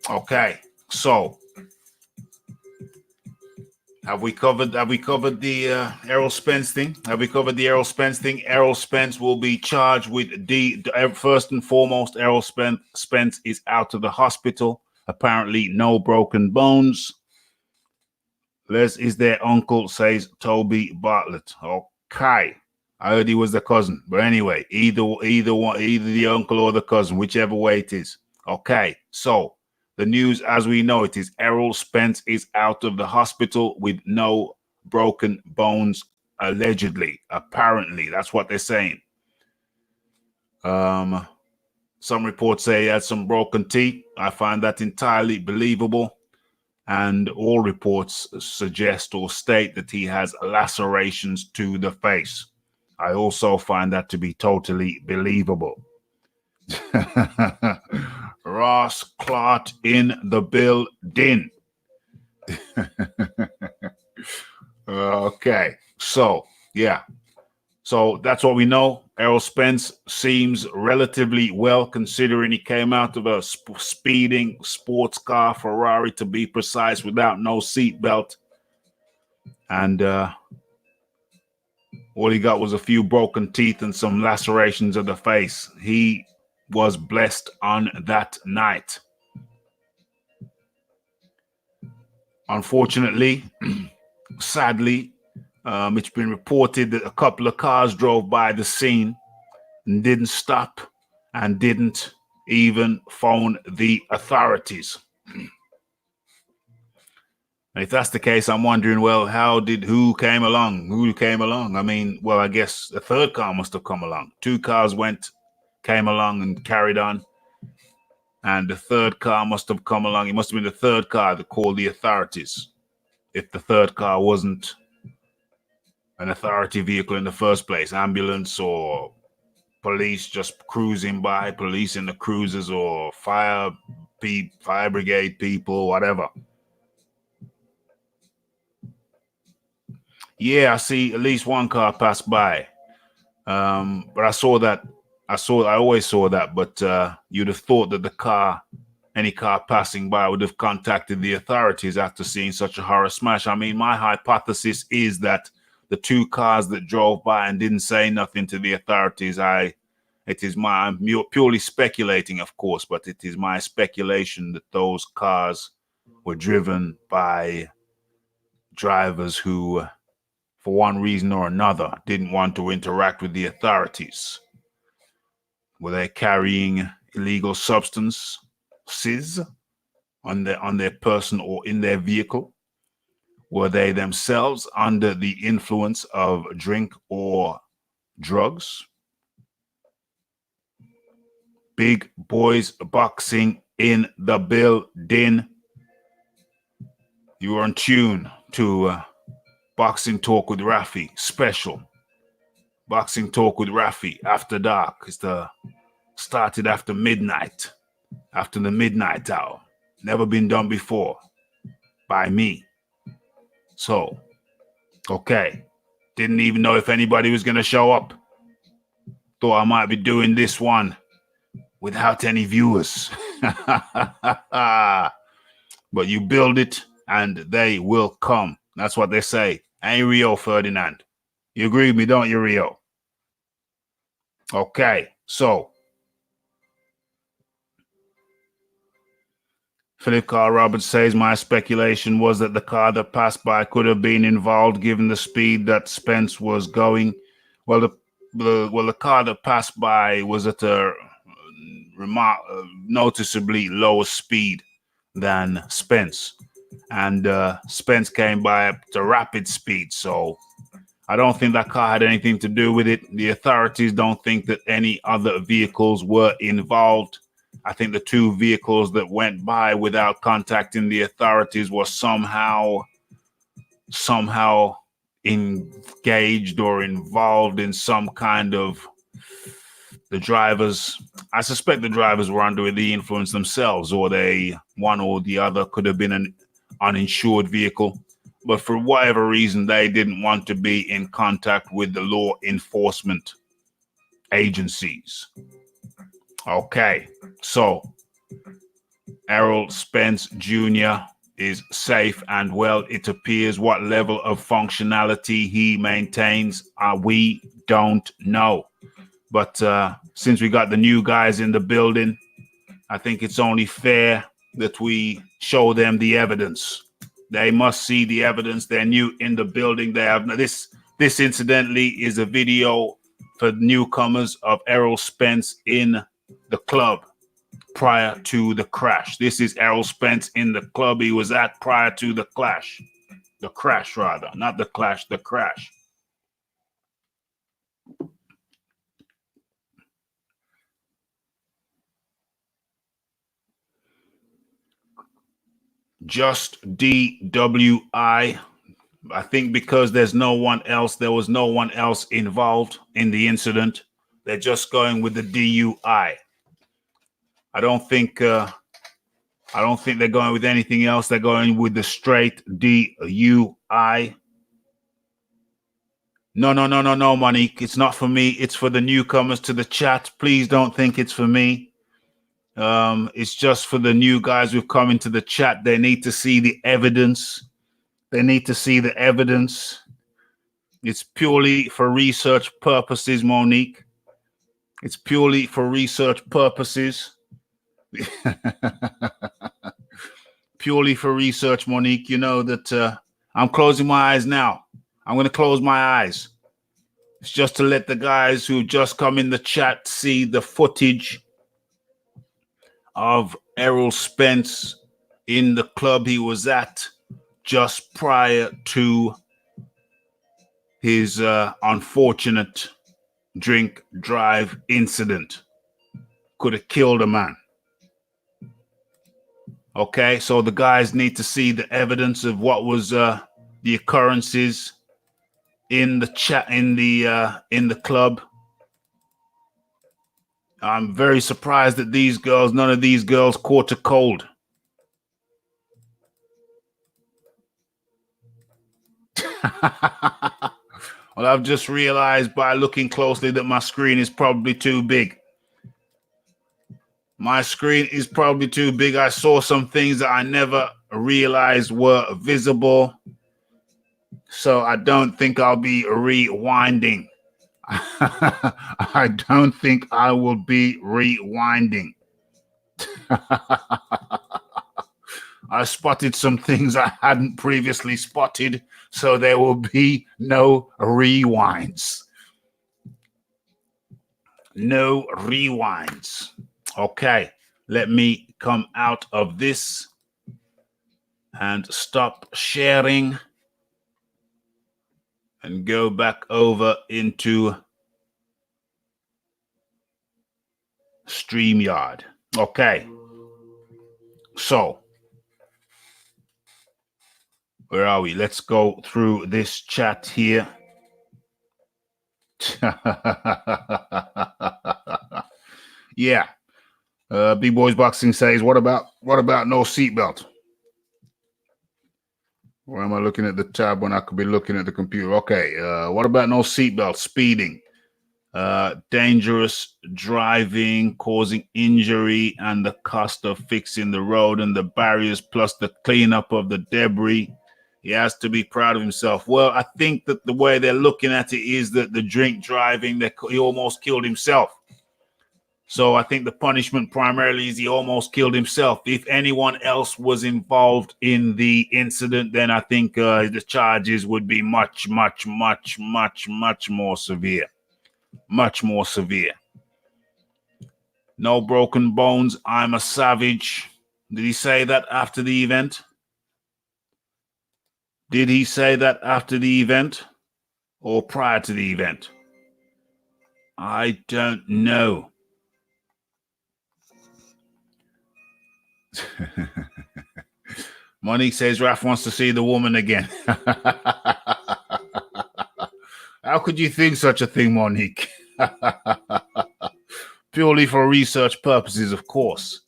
Okay, so have we covered the Errol Spence thing? Have we covered the Errol Spence thing? Errol Spence will be charged with first and foremost. Errol Spence is out of the hospital. Apparently, no broken bones. Les is their uncle, says Toby Bartlett. Okay, I heard he was the cousin, but anyway, either the uncle or the cousin, whichever way it is. Okay, so the news as we know it is Errol Spence is out of the hospital with no broken bones, allegedly. Apparently, that's what they're saying. Some reports say he had some broken teeth. I find that entirely believable. And all reports suggest or state that he has lacerations to the face. I also find that to be totally believable. Ross Clark in the building. Okay, so yeah, so that's what we know. Errol Spence seems relatively well, considering he came out of a speeding sports car, Ferrari to be precise, without no seatbelt, and all he got was a few broken teeth and some lacerations of the face. He was blessed on that night. Unfortunately, sadly, it's been reported that a couple of cars drove by the scene and didn't stop and didn't even phone the authorities. If that's the case, I'm wondering, well, who came along? Who came along? I mean, well, I guess a third car must have come along. Two cars came along and carried on. And the third car must have come along. It must have been the third car that called the authorities. If the third car wasn't an authority vehicle in the first place, ambulance or police just cruising by, police in the cruisers or fire brigade people, whatever. Yeah, I see at least one car pass by. But I always saw that, but you'd have thought that any car passing by would have contacted the authorities after seeing such a horror smash. I mean, my hypothesis is that the two cars that drove by and didn't say nothing to the authorities, I'm purely speculating, of course, but it is my speculation that those cars were driven by drivers who, for one reason or another, didn't want to interact with the authorities. Were they carrying illegal substances on their person or in their vehicle? Were they themselves under the influence of drink or drugs? Big boys boxing in the building. You are in tune to Boxing Talk with Rafi special. Boxing Talk with Rafi after dark. Started after midnight, after the midnight hour. Never been done before by me. So, okay. Didn't even know if anybody was going to show up. Thought I might be doing this one without any viewers. But you build it and they will come. That's what they say. Hey, Rio Ferdinand. You agree with me, don't you, Rio? Okay, so Philip Carl Roberts says, my speculation was that the car that passed by could have been involved given the speed that Spence was going. Well, the car that passed by was at a noticeably lower speed than Spence. And Spence came by at a rapid speed. So I don't think that car had anything to do with it. The authorities don't think that any other vehicles were involved. I think the two vehicles that went by without contacting the authorities were somehow engaged or involved in some kind of I suspect the drivers were under the influence themselves, or one or the other could have been an uninsured vehicle. But for whatever reason, they didn't want to be in contact with the law enforcement agencies. Okay, so Errol Spence Jr. is safe and well, it appears. What level of functionality he maintains, we don't know. But since we got the new guys in the building, I think it's only fair that we show them the evidence. They must see the evidence. They're new in the building. They have this. This, incidentally, is a video for newcomers of Errol Spence in the club prior to the crash. This is Errol Spence in the club he was at prior to the clash. The crash, rather. Not the clash, the crash. Just DWI. I think because there was no one else involved in the incident. They're just going with the DUI. I don't think they're going with anything else. They're going with the straight DUI. No, Monique. It's not for me. It's for the newcomers to the chat. Please don't think it's for me. It's just for the new guys who've come into the chat. They need to see the evidence. It's purely for research purposes, Monique. It's purely for research purposes. Purely for research, Monique. You know that I'm closing my eyes now. I'm going to close my eyes. It's just to let the guys who just come in the chat see the footage of Errol Spence in the club he was at just prior to his unfortunate drink drive incident. Could have killed a man. Okay, so the guys need to see the evidence of what was the occurrences in the chat in the club. I'm very surprised that none of these girls caught a cold. Well, I've just realized by looking closely that my screen is probably too big. My screen is probably too big. I saw some things that I never realized were visible. So I don't think I'll be rewinding. I don't think I will be rewinding. I spotted some things I hadn't previously spotted, so there will be no rewinds. No rewinds. Okay, let me come out of this and stop sharing and go back over into StreamYard. Okay, so where are we? Let's go through this chat here. Yeah. Big Boys Boxing says, what about no seatbelt? Where am I looking at the tab when I could be looking at the computer? Okay. What about no seatbelt? Speeding, dangerous driving, causing injury, and the cost of fixing the road and the barriers, plus the cleanup of the debris. He has to be proud of himself. Well, I think that the way they're looking at it is that the drink driving, that he almost killed himself. So I think the punishment primarily is he almost killed himself. If anyone else was involved in the incident, then I think the charges would be much, much, much, much, much more severe. Much more severe. No broken bones. I'm a savage. Did he say that after the event? Did he say that after the event or prior to the event? I don't know. Monique says Raf wants to see the woman again. How could you think such a thing, Monique? Purely for research purposes, of course.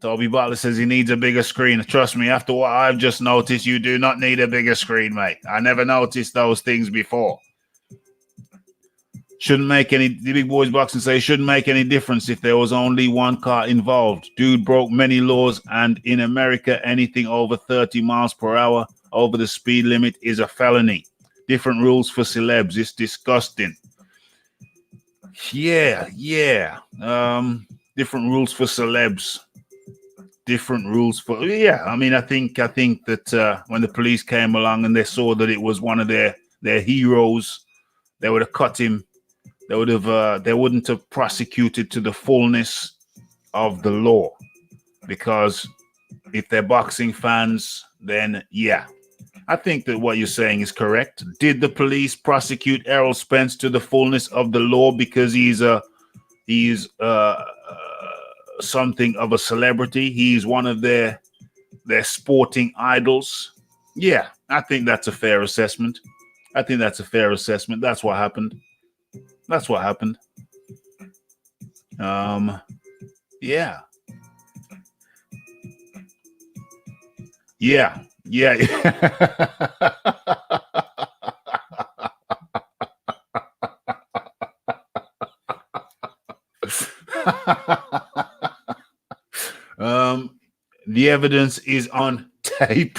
Toby Butler says he needs a bigger screen. Trust me, after what I've just noticed, you do not need a bigger screen, mate. I never noticed those things before. Shouldn't make any, the Big Boys Boxing say, shouldn't make any difference if there was only one car involved. Dude broke many laws, and in America, anything over 30 miles per hour over the speed limit is a felony. Different rules for celebs. It's disgusting. Yeah. Different rules for celebs. Different rules for, yeah. I mean, I think that when the police came along and they saw that it was one of their heroes, they would have cut him. They wouldn't have prosecuted to the fullness of the law, because if they're boxing fans, then yeah, I think that what you're saying is correct. Did the police prosecute Errol Spence to the fullness of the law because he's something of a celebrity? He's one of their sporting idols. Yeah, I think that's a fair assessment. That's what happened. Yeah. The evidence is on tape.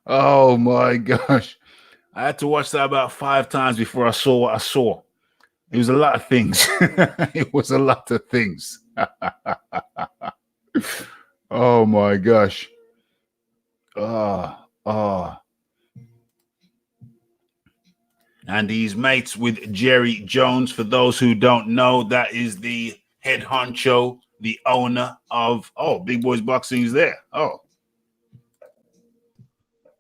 Oh my gosh. I had to watch that about 5 times before I saw what I saw. It was a lot of things. Oh my gosh. And he's mates with Jerry Jones. For those who don't know, that is the head honcho, the owner of, Big Boys Boxing is there.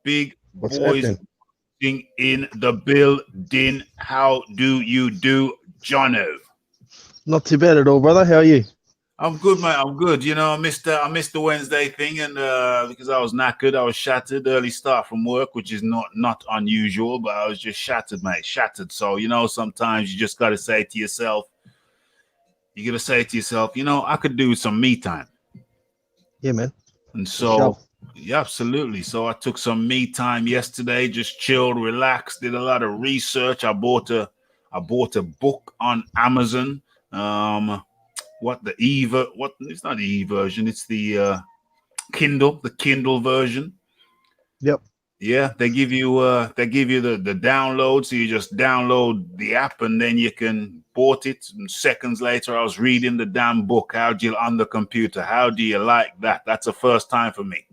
Big What's Boys happening? Boxing in the building. How do you do, Jono? Not too bad at all, brother. How are you? I'm good, mate. I'm good. You know, I missed the Wednesday thing, and because I was knackered, I was shattered. Early start from work, which is not unusual, but I was just shattered, mate. Shattered. So, you know, sometimes you just got to say to yourself, you know, I could do some me time. Yeah, man. And so, yeah, absolutely. So I took some me time yesterday, just chilled, relaxed, did a lot of research. I bought a book on Amazon. It's not the e-version, it's the Kindle version. Yep. Yeah, they give you the download, so you just download the app and then you can bought it. And seconds later, I was reading the damn book. On the computer. How do you like that? That's a first time for me.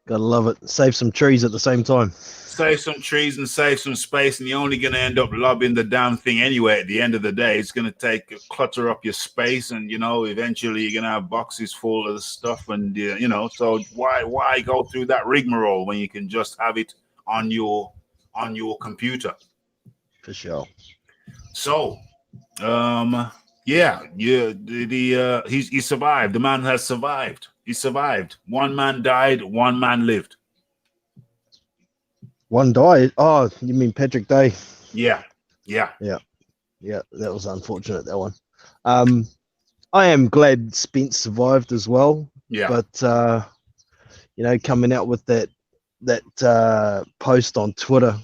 Gotta love it. Save some trees at the same time. Save some trees and save some space, and you're only going to end up lobbing the damn thing anyway. At the end of the day, it's going to clutter up your space, and you know, eventually you're going to have boxes full of the stuff, and you know, so why go through that rigmarole when you can just have it on your computer? For sure. So, he survived. The man has survived. He survived. One man died. One man lived. One died. Oh, you mean Patrick Day? Yeah, yeah, Yeah, yeah, that was unfortunate, that one. I am glad Spence survived as well, yeah. but coming out with that post on Twitter,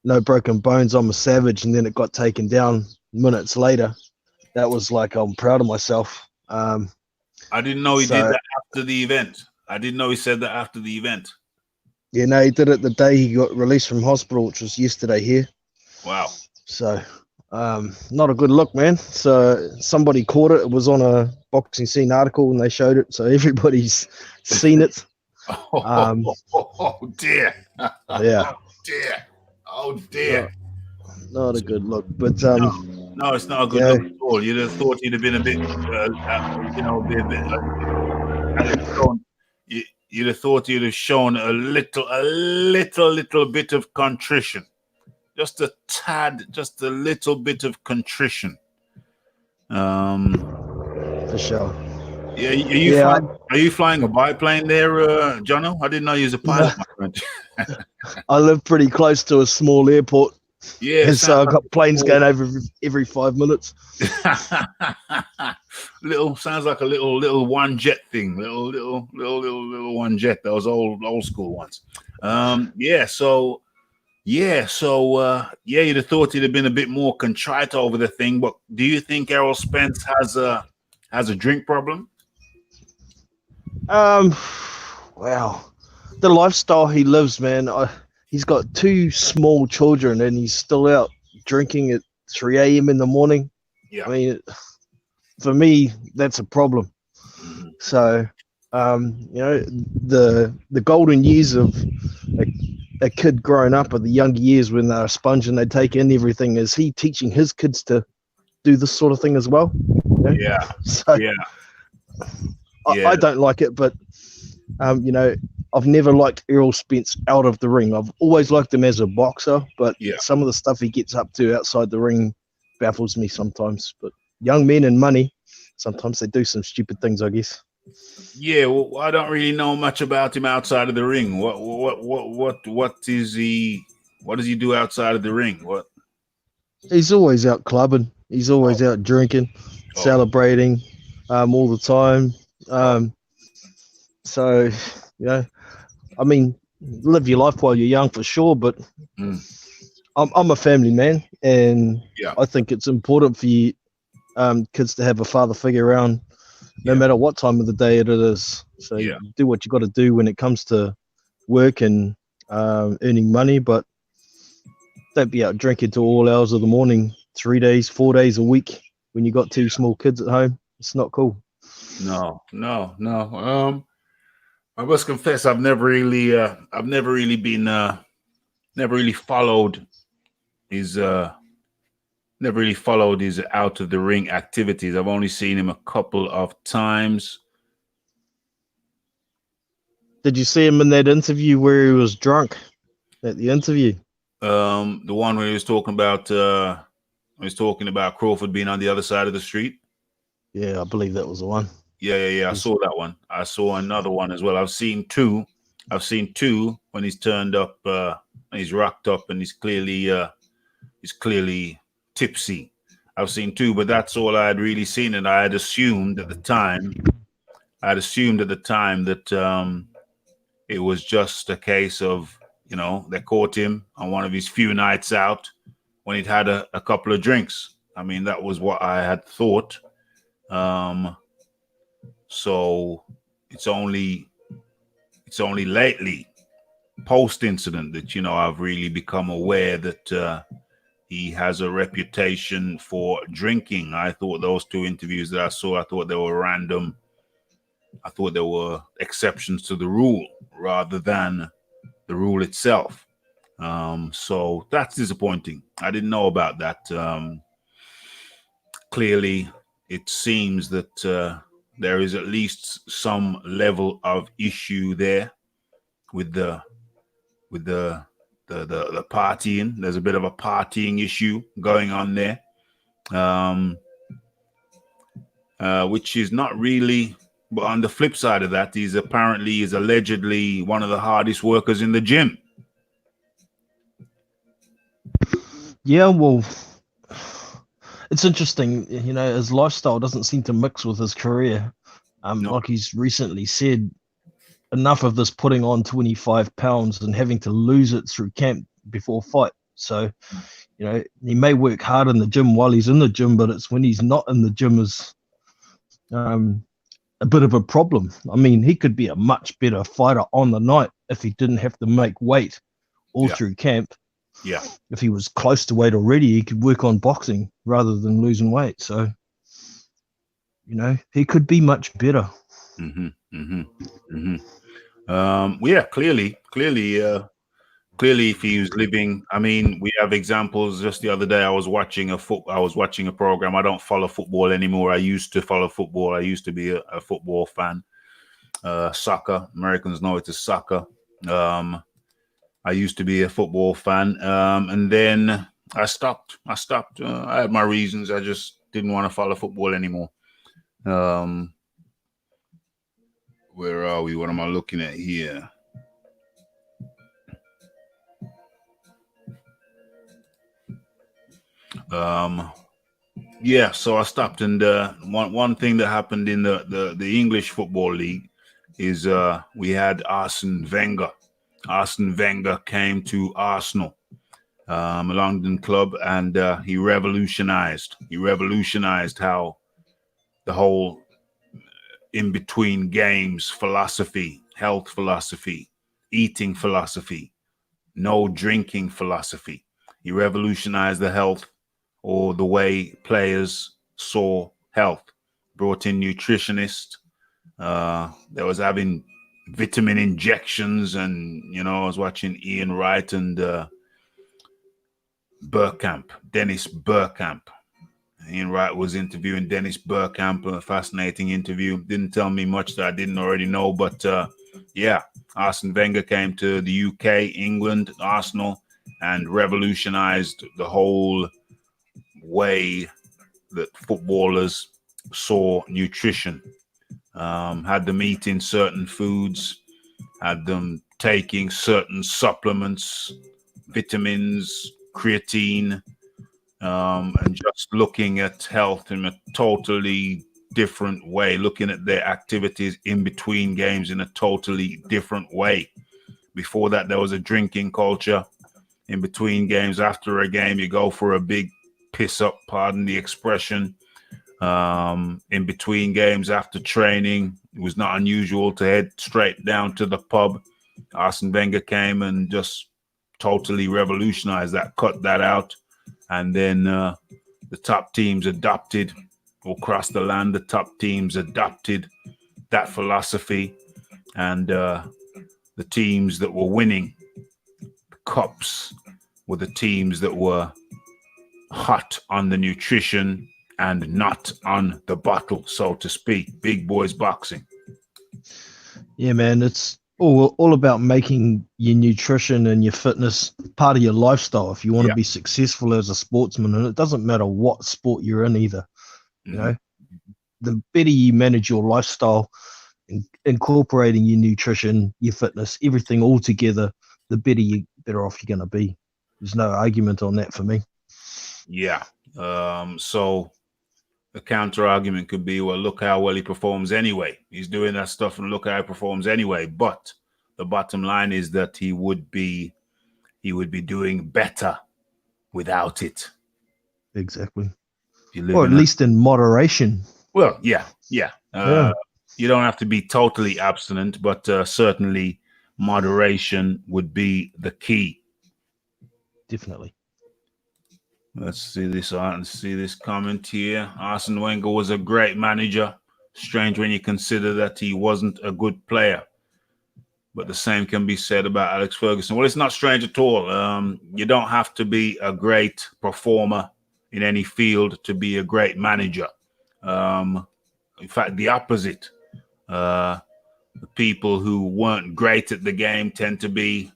no broken bones, I'm a savage, and then it got taken down minutes later. That was like, I'm proud of myself. I didn't know he did So that after the event. I didn't know he said that after the event. he did it the day he got released from hospital, which was yesterday here. Wow. So not a good look, man. So somebody caught it. It was on a boxing scene article and they showed it. So everybody's seen it. Um, Oh dear. yeah, Oh dear. Oh dear. not, not a good look. But No, it's not a good yeah, look at all. You'd have thought he'd have been a bit, had it shown, you'd have thought he'd have shown a little bit of contrition, just a tad, just a little bit of contrition. for sure. Yeah, Yeah, are you flying a biplane there, Jono? I didn't know you was a pilot, my friend. I live pretty close to a small airport, Yeah, and so I sounds got planes going over every 5 minutes. sounds like a little one jet thing, little one jet. Those old school ones. You'd have thought he'd have been a bit more contrite over the thing. But do you think Errol Spence has a drink problem? Wow, the lifestyle he lives, man. He's got 2 small children, and he's still out drinking at 3 a.m. in the morning. Yeah. I mean, for me, that's a problem. Mm-hmm. So, the golden years of a kid growing up, or the younger years when they're a sponge and they take in everything, is he teaching his kids to do this sort of thing as well? Yeah. So Yeah. I don't like it, but I've never liked Errol Spence out of the ring. I've always liked him as a boxer, but some of the stuff he gets up to outside the ring baffles me sometimes. But young men and money, sometimes they do some stupid things, I guess. Yeah, well, I don't really know much about him outside of the ring. What is he? What does he do outside of the ring? What? He's always out clubbing. He's always out drinking, celebrating, all the time. So, I mean, live your life while you're young for sure, but I'm a family man, and I think it's important for you kids to have a father figure around, no matter what time of the day it is. So do what you got to do when it comes to work and earning money, but don't be out drinking till all hours of the morning, 3 days, 4 days a week when you got 2 small kids at home. It's not cool. No. I must confess, I've never really been, never really followed his out of the ring activities. I've only seen him a couple of times. Did you see him in that interview where he was drunk at the interview? The one where he was talking about Crawford being on the other side of the street. Yeah, I believe that was the one. Yeah. I saw that one. I saw another one as well. I've seen two when he's turned up, he's rocked up, and he's clearly tipsy. I've seen 2, but that's all I had really seen, and I had assumed at the time that it was just a case of, they caught him on one of his few nights out when he'd had a couple of drinks. I mean, that was what I had thought. So it's only lately, post incident, that I've really become aware that he has a reputation for drinking. I thought those 2 interviews that I saw, I thought they were random. I thought there were exceptions to the rule rather than the rule itself. So that's disappointing. I didn't know about that. Clearly, it seems that there is at least some level of issue there with the partying. There's a bit of a partying issue going on there, which is not really. But on the flip side of that, he's allegedly one of the hardest workers in the gym. Yeah, well, it's interesting. You know, his lifestyle doesn't seem to mix with his career. No. Like he's recently said, enough of this putting on 25 pounds and having to lose it through camp before fight. So, you know, he may work hard in the gym while he's in the gym, but it's when he's not in the gym is a bit of a problem. I mean, he could be a much better fighter on the night if he didn't have to make weight all through camp. Yeah. If he was close to weight already, he could work on boxing rather than losing weight. So, you know, he could be much better. Yeah, clearly, if he was living, I mean, we have examples. Just the other day, I was watching a program. I don't follow football anymore. I used to follow football. I used to be a football fan. Soccer, Americans know it as soccer. I used to be a football fan, and then I stopped. I had my reasons. I just didn't want to follow football anymore. Where are we? What am I looking at here? Yeah, so I stopped, and one thing that happened in the English Football League is we had Arsene Wenger. Arsene Wenger came to Arsenal, a London club, and he revolutionized how the whole in-between games philosophy, health philosophy, eating philosophy, no drinking philosophy. He revolutionized the health or the way players saw health. Brought in nutritionists. There was having vitamin injections, and I was watching Ian Wright and Dennis Bergkamp. Ian Wright was interviewing Dennis Bergkamp, a fascinating interview. Didn't tell me much that I didn't already know, but yeah, Arsene Wenger came to the UK, England, Arsenal, and revolutionized the whole way that footballers saw nutrition. Had them eating certain foods, had them taking certain supplements, vitamins, creatine, and just looking at health in a totally different way, looking at their activities in between games in a totally different way. Before that, there was a drinking culture. In between games, after a game, you go for a big piss up, pardon the expression. In between games, after training, it was not unusual to head straight down to the pub. Arsene Wenger came and just totally revolutionized that, cut that out. And then the top teams adopted, across the land, the top teams adopted that philosophy. And the teams that were winning the cups were the teams that were hot on the nutrition and not on the bottle, so to speak. Big boys boxing. Yeah, man, it's all about making your nutrition and your fitness part of your lifestyle if you want to be successful as a sportsman. And it doesn't matter what sport you're in either. You know, the better you manage your lifestyle, incorporating your nutrition, your fitness, everything all together, the better off you're going to be. There's no argument on that for me. Yeah. So the counter argument could be, well, look how well he performs anyway. He's doing that stuff and look how he performs anyway. But the bottom line is that he would be doing better without it. Exactly. Or at least in moderation. Well, yeah. You don't have to be totally abstinent, but certainly moderation would be the key. Definitely. Let's see this comment here. Arsene Wenger was a great manager. Strange when you consider that he wasn't a good player. But the same can be said about Alex Ferguson. Well, it's not strange at all. You don't have to be a great performer in any field to be a great manager. In fact, the opposite. The people who weren't great at the game tend to be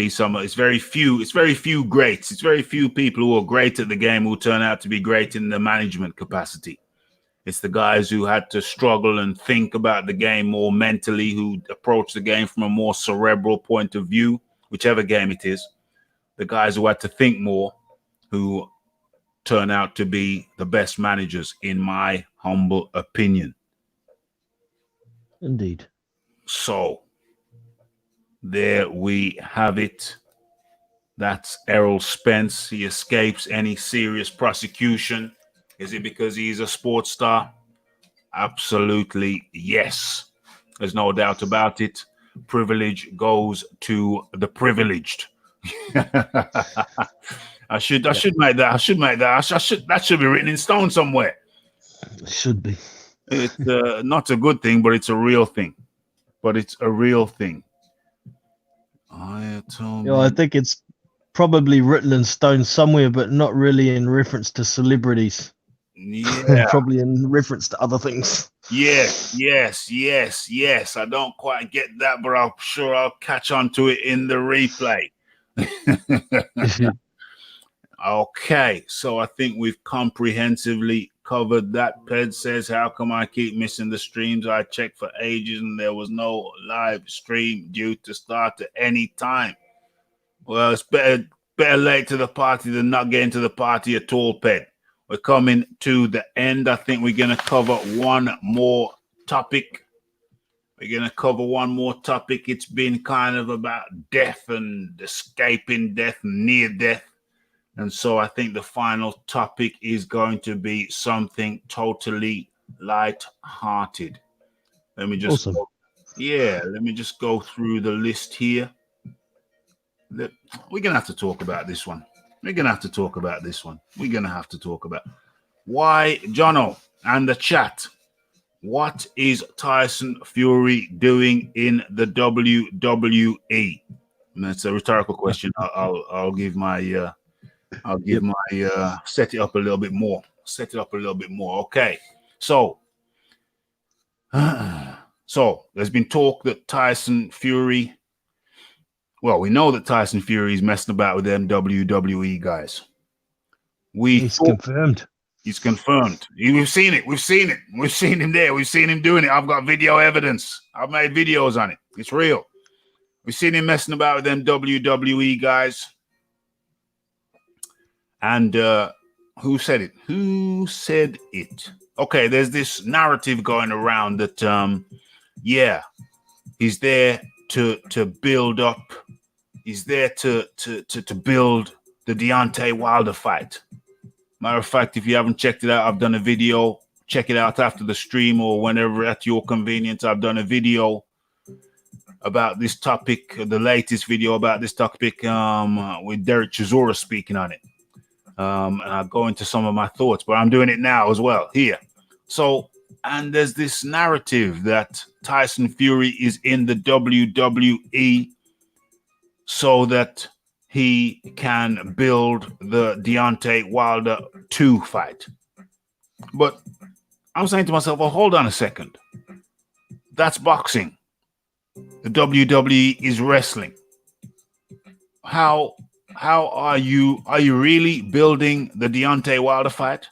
some. It's very few greats. It's very few people who are great at the game who turn out to be great in the management capacity. It's the guys who had to struggle and think about the game more mentally, who approach the game from a more cerebral point of view, whichever game it is. the guys who had to think more, who turn out to be the best managers, in my humble opinion. Indeed. So there we have it. That's Errol Spence. He escapes any serious prosecution. Is it because he's a sports star? Absolutely yes. There's no doubt about it. Privilege goes to the privileged. I should make that. That should be written in stone somewhere. It should be. It's not a good thing, but it's a real thing. I think it's probably written in stone somewhere, but not really in reference to celebrities. Yeah. Probably in reference to other things. Yes. I don't quite get that, but I'm sure I'll catch on to it in the replay. Okay, so I think we've comprehensively covered that. Ped says, how come I keep missing the streams? I checked for ages and there was no live stream due to start at any time. Well, it's better late to the party than not getting to the party at all, Ped. We're coming to the end. I think we're going to cover one more topic. It's been kind of about death and escaping death and near death. And so I think the final topic is going to be something totally light-hearted. Let me just go through the list here. We're going to have to talk about this one. Why, Jono and the chat, what is Tyson Fury doing in the WWE? And that's a rhetorical question. I'll give my set it up a little bit more. Okay. So there's been talk that Tyson Fury, well, we know that Tyson Fury is messing about with them WWE guys. He's confirmed. He's confirmed. We've seen it. We've seen him there. We've seen him doing it. I've got video evidence. I've made videos on it. It's real. We've seen him messing about with them WWE guys. And who said it? Okay, there's this narrative going around that, he's there to build up. He's there to build the Deontay Wilder fight. Matter of fact, if you haven't checked it out, I've done a video. Check it out after the stream or whenever at your convenience. I've done a video about this topic, the latest video about this topic with Derek Chisora speaking on it. And I'll go into some of my thoughts, but I'm doing it now as well here. So, and there's this narrative that Tyson Fury is in the WWE so that he can build the Deontay Wilder 2 fight. But I'm saying to myself, well, hold on a second. That's boxing. The WWE is wrestling. How are you really building the Deontay Wilder fight?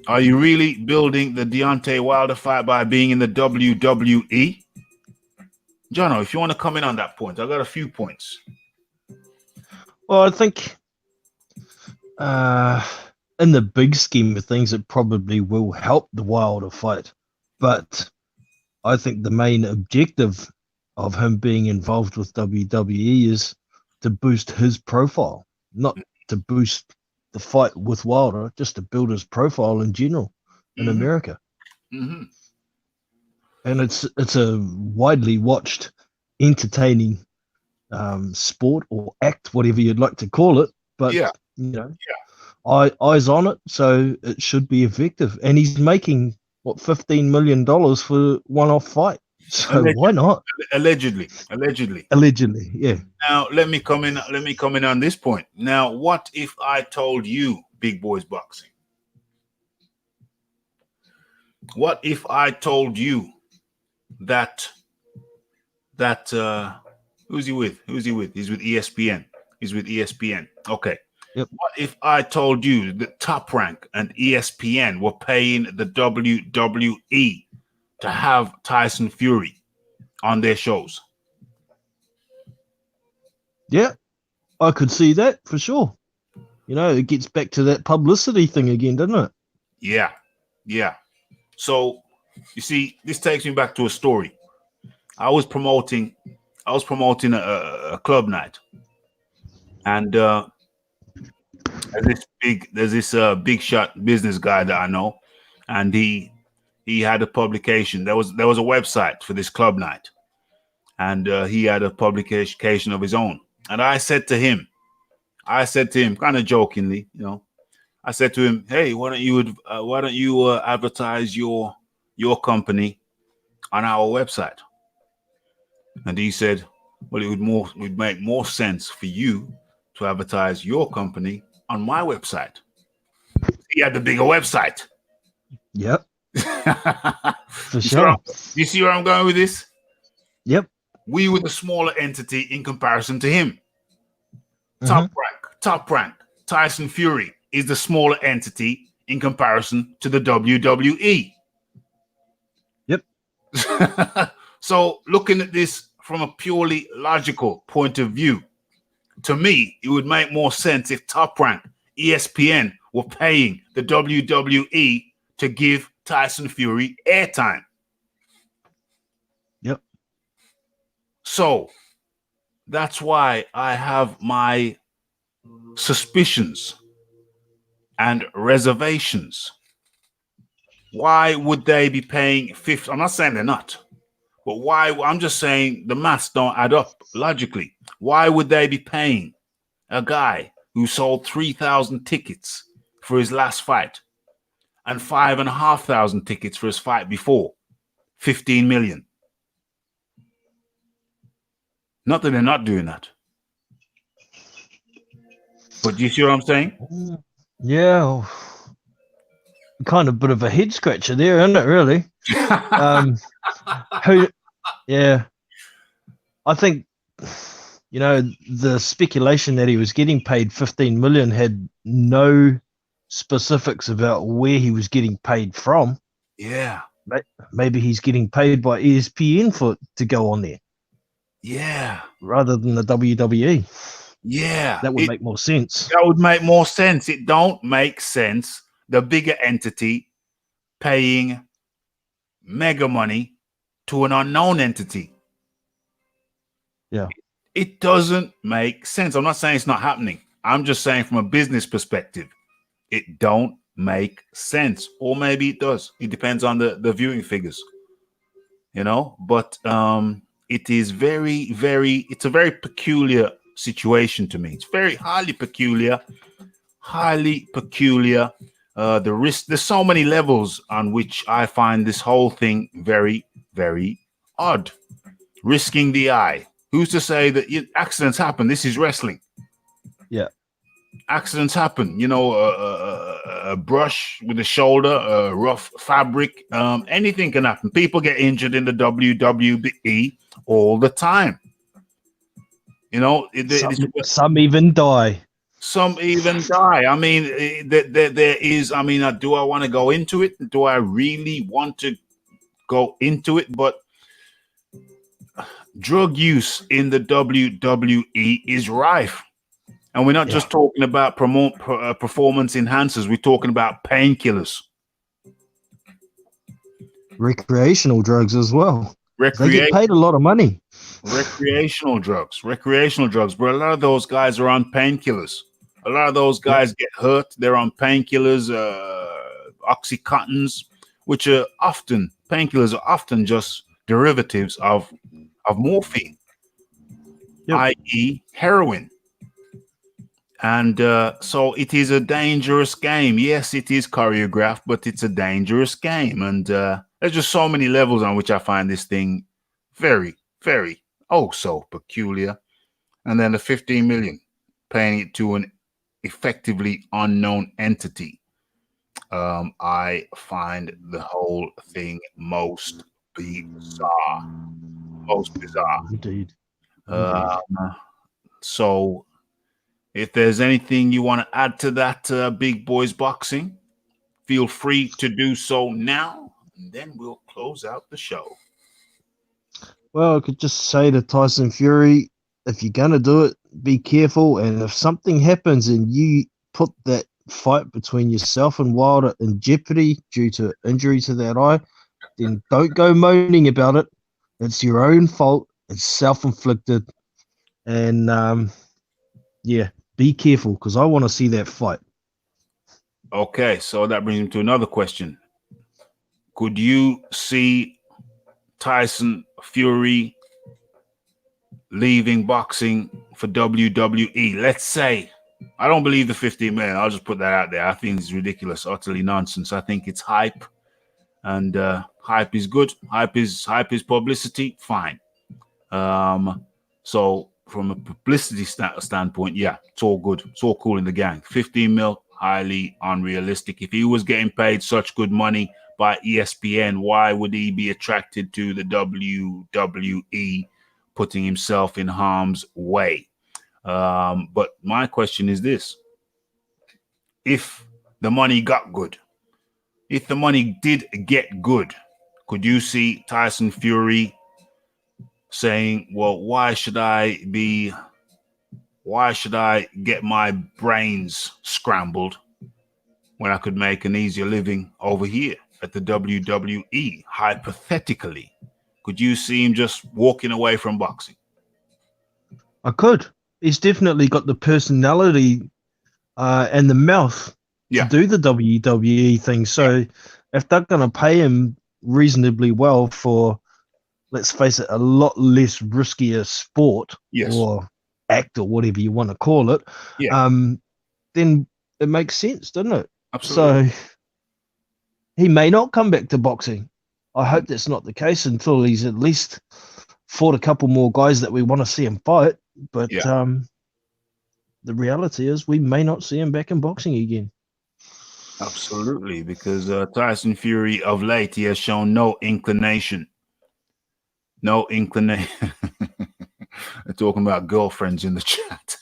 Are you really building the Deontay Wilder fight by being in the WWE? Jono, if you want to come in on that point, I've got a few points. Well, I think in the big scheme of things, it probably will help the Wilder fight. But I think the main objective of him being involved with WWE is to boost his profile, not to boost the fight with Wilder, just to build his profile in general in America. Mm-hmm. And it's a widely watched, entertaining sport or act, whatever you'd like to call it. But eyes on it, so it should be effective. And he's making $15 million for one-off fight. So why not? Allegedly, yeah. Now let me come in on this point. Now, what if I told you, Big Boys Boxing? What if I told you that who's he with? He's with ESPN. Okay. Yep. What if I told you that Top Rank and ESPN were paying the WWE to have Tyson Fury on their shows? Yeah, I could see that for sure. You know, it gets back to that publicity thing again, doesn't it? Yeah, yeah. So you see, this takes me back to a story. I was promoting a club night, and there's this big shot business guy that I know, and he had a publication. There was a website for this club night, and he had a publication of his own. And I said to him, kind of jokingly, I said to him, "Hey, why don't you advertise your company on our website?" And he said, "Well, it would make more sense for you to advertise your company on my website." He had the bigger website. Yep. For sure. You see where I'm going with this? Yep. We were the smaller entity in comparison to him. Top rank. Tyson Fury is the smaller entity in comparison to the WWE. Yep. So looking at this from a purely logical point of view, to me, it would make more sense if Top Rank, ESPN, were paying the WWE to give Tyson Fury airtime. Yep. So that's why I have my suspicions and reservations. Why would they be paying 50? I'm not saying they're not, but why? I'm just saying the maths don't add up logically. Why would they be paying a guy who sold 3,000 tickets for his last fight and 5,500 tickets for his fight before 15 million? Not that they're not doing that. But do you see what I'm saying? Yeah. Kind of bit of a head scratcher there, isn't it, really? Yeah. I think, the speculation that he was getting paid 15 million had no specifics about where he was getting paid from. Yeah. Maybe he's getting paid by ESPN to go on there. Yeah. Rather than the WWE. Yeah. That would make more sense. That would make more sense. It don't make sense. The bigger entity paying mega money to an unknown entity. Yeah. It doesn't make sense. I'm not saying it's not happening. I'm just saying from a business perspective, it don't make sense. Or maybe it does. It depends on the viewing figures. But it is it's a very peculiar situation to me. It's very highly peculiar. The risk, there's so many levels on which I find this whole thing very, very odd. Risking the eye. Who's to say that accidents happen? This is wrestling. Yeah. Accidents happen. A brush with the shoulder, a rough fabric, anything can happen. People get injured in the WWE all the time. Some even die. Some even die. I mean, there is. I mean, do I want to go into it? Do I really want to go into it? But drug use in the WWE is rife, and we're not just talking about performance enhancers. We're talking about painkillers, recreational drugs as well. They get paid a lot of money. Recreational drugs. But a lot of those guys are on painkillers. A lot of those guys get hurt. They're on painkillers, Oxycontins, which are often just derivatives of morphine, i.e. heroin. And so it is a dangerous game. Yes, it is choreographed, but it's a dangerous game. And there's just so many levels on which I find this thing very, very, so peculiar. And then the 15 million, paying it to an effectively unknown entity. I find the whole thing most bizarre. Indeed. So if there's anything you want to add to that, Big Boys Boxing, feel free to do so now, and then we'll close out the show. Well, I could just say to Tyson Fury, if you're going to do it, be careful. And if something happens and you put that fight between yourself and Wilder in jeopardy due to injury to that eye, then don't go moaning about it. It's your own fault. It's self-inflicted. And yeah, be careful because I want to see that fight. Okay, so that brings me to another question. Could you see Tyson Fury leaving boxing for WWE? Let's say, I don't believe the 15 million. I'll just put that out there. I think it's ridiculous, utterly nonsense. I think it's hype, and hype is good. Hype is publicity. Fine. So from a publicity standpoint, yeah, it's all good. It's all cool in the gang. 15 mil, highly unrealistic. If he was getting paid such good money by ESPN, why would he be attracted to the WWE, putting himself in harm's way? But my question is this. If the money got good, if the money did get good, could you see Tyson Fury saying, well, why should I get my brains scrambled when I could make an easier living over here at the WWE? Hypothetically, could you see him just walking away from boxing? I could. He's definitely got the personality and the mouth to do the WWE thing. So if they're going to pay him reasonably well for, let's face it, a lot less riskier sport or act or whatever you want to call it, then it makes sense, doesn't it? Absolutely. So he may not come back to boxing. I hope that's not the case until he's at least fought a couple more guys that we want to see him fight. But the reality is we may not see him back in boxing again. Absolutely, because Tyson Fury of late, he has shown no inclination. No inclination. They're talking about girlfriends in the chat.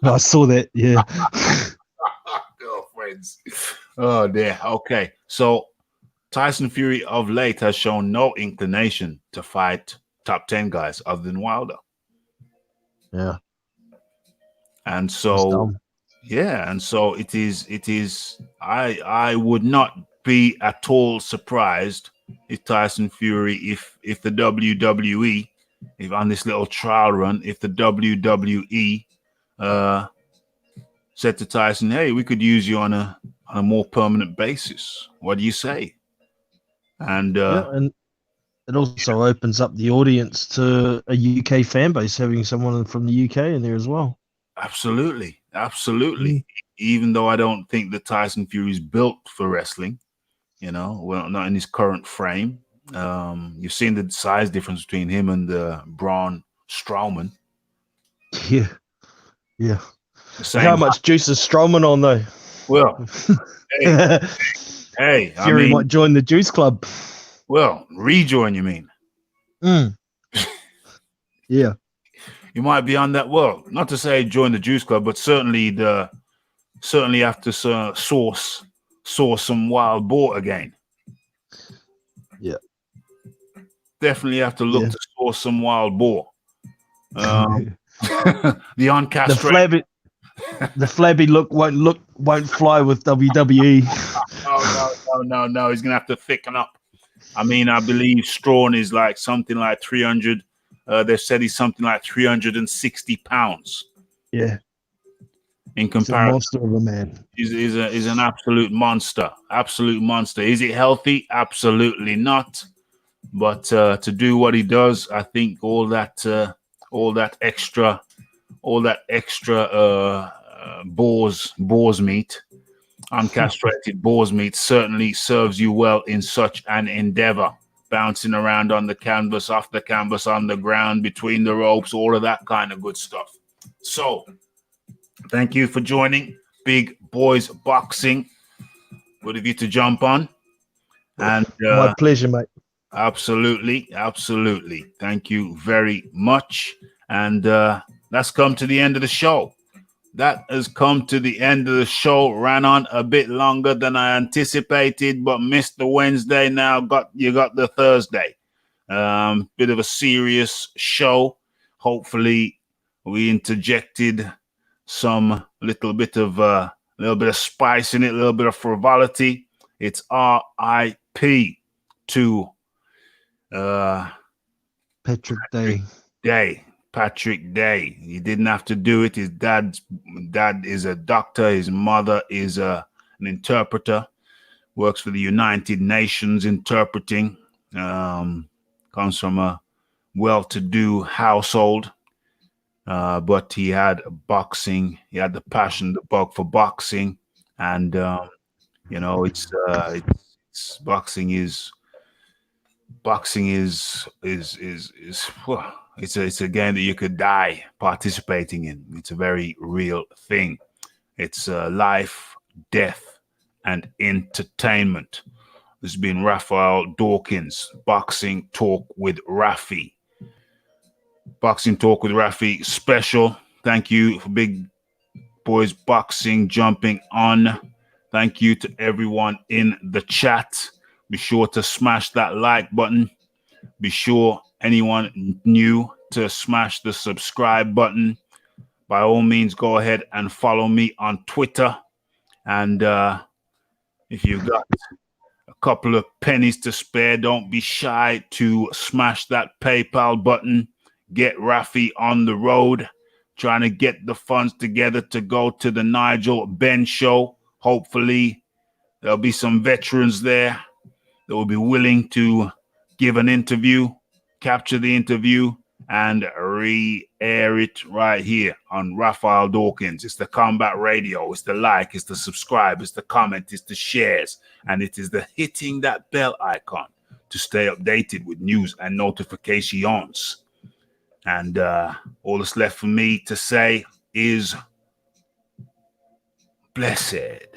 I saw that, yeah. Girlfriends. Oh, dear. Okay. So Tyson Fury of late has shown no inclination to fight top 10 guys other than Wilder. Yeah. And so, it is, I would not be at all surprised if Tyson Fury, if the WWE, if on this little trial run, if the WWE said to Tyson, hey, we could use you on a more permanent basis. What do you say? And and it also opens up the audience to a UK fan base, having someone from the UK in there as well. Absolutely. Even though I don't think that Tyson Fury is built for wrestling, well, not in his current frame. You've seen the size difference between him and Braun Strowman. Yeah. How much juice is Strowman on, though? Well, hey, Fury might join the Juice Club. Well, rejoin, you mean? Yeah. You might be on that. Well, not to say join the Juice Club, but certainly have to source some wild boar again. Yeah. Definitely have to look to source some wild boar. The uncastrated. The flabby look won't fly with WWE. No. He's gonna have to thicken up. I mean, I believe Strawn is like something like 300. They said he's something like 360 pounds. Yeah. In comparison, he's a monster of a man. He's an absolute monster. Absolute monster. Is he healthy? Absolutely not. But to do what he does, I think all that extra boar's meat, uncastrated boar's meat, certainly serves you well in such an endeavor. Bouncing around on the canvas, off the canvas, on the ground, between the ropes, all of that kind of good stuff. So, thank you for joining Big Boys Boxing. Good of you to jump on. And my pleasure, mate. Absolutely. Thank you very much. And that's come to the end of the show. That has come to the end of the show. Ran on a bit longer than I anticipated, but missed the Wednesday. Now you got the Thursday. Bit of a serious show. Hopefully We interjected some little bit of spice in it, a little bit of frivolity. It's R.I.P. to Patrick Day. Patrick Day. He didn't have to do it. His dad is a doctor. His mother is an interpreter. Works for the United Nations interpreting. Comes from a well-to-do household. But he had boxing. He had the passion, the bug for boxing, and it's boxing is it's a game that you could die participating in. It's a very real thing. It's life, death, and entertainment. This has been Raphael Dawkins, Boxing Talk with Rafi. Boxing Talk with Rafi special. Thank you for Big Boys Boxing jumping on. Thank you to everyone in the chat. Be sure to smash that like button. Be sure anyone new to smash the subscribe button. By all means, go ahead and follow me on Twitter. And if you've got a couple of pennies to spare, don't be shy to smash that PayPal button. Get Rafi on the road, trying to get the funds together to go to the Nigel Benn show. Hopefully, there'll be some veterans there that will be willing to give an interview, capture the interview, and re-air it right here on Raphael Dawkins. It's the Combat Radio. It's the like, it's the subscribe, it's the comment, it's the shares, and it is the hitting that bell icon to stay updated with news and notifications. And all that's left for me to say is blessed.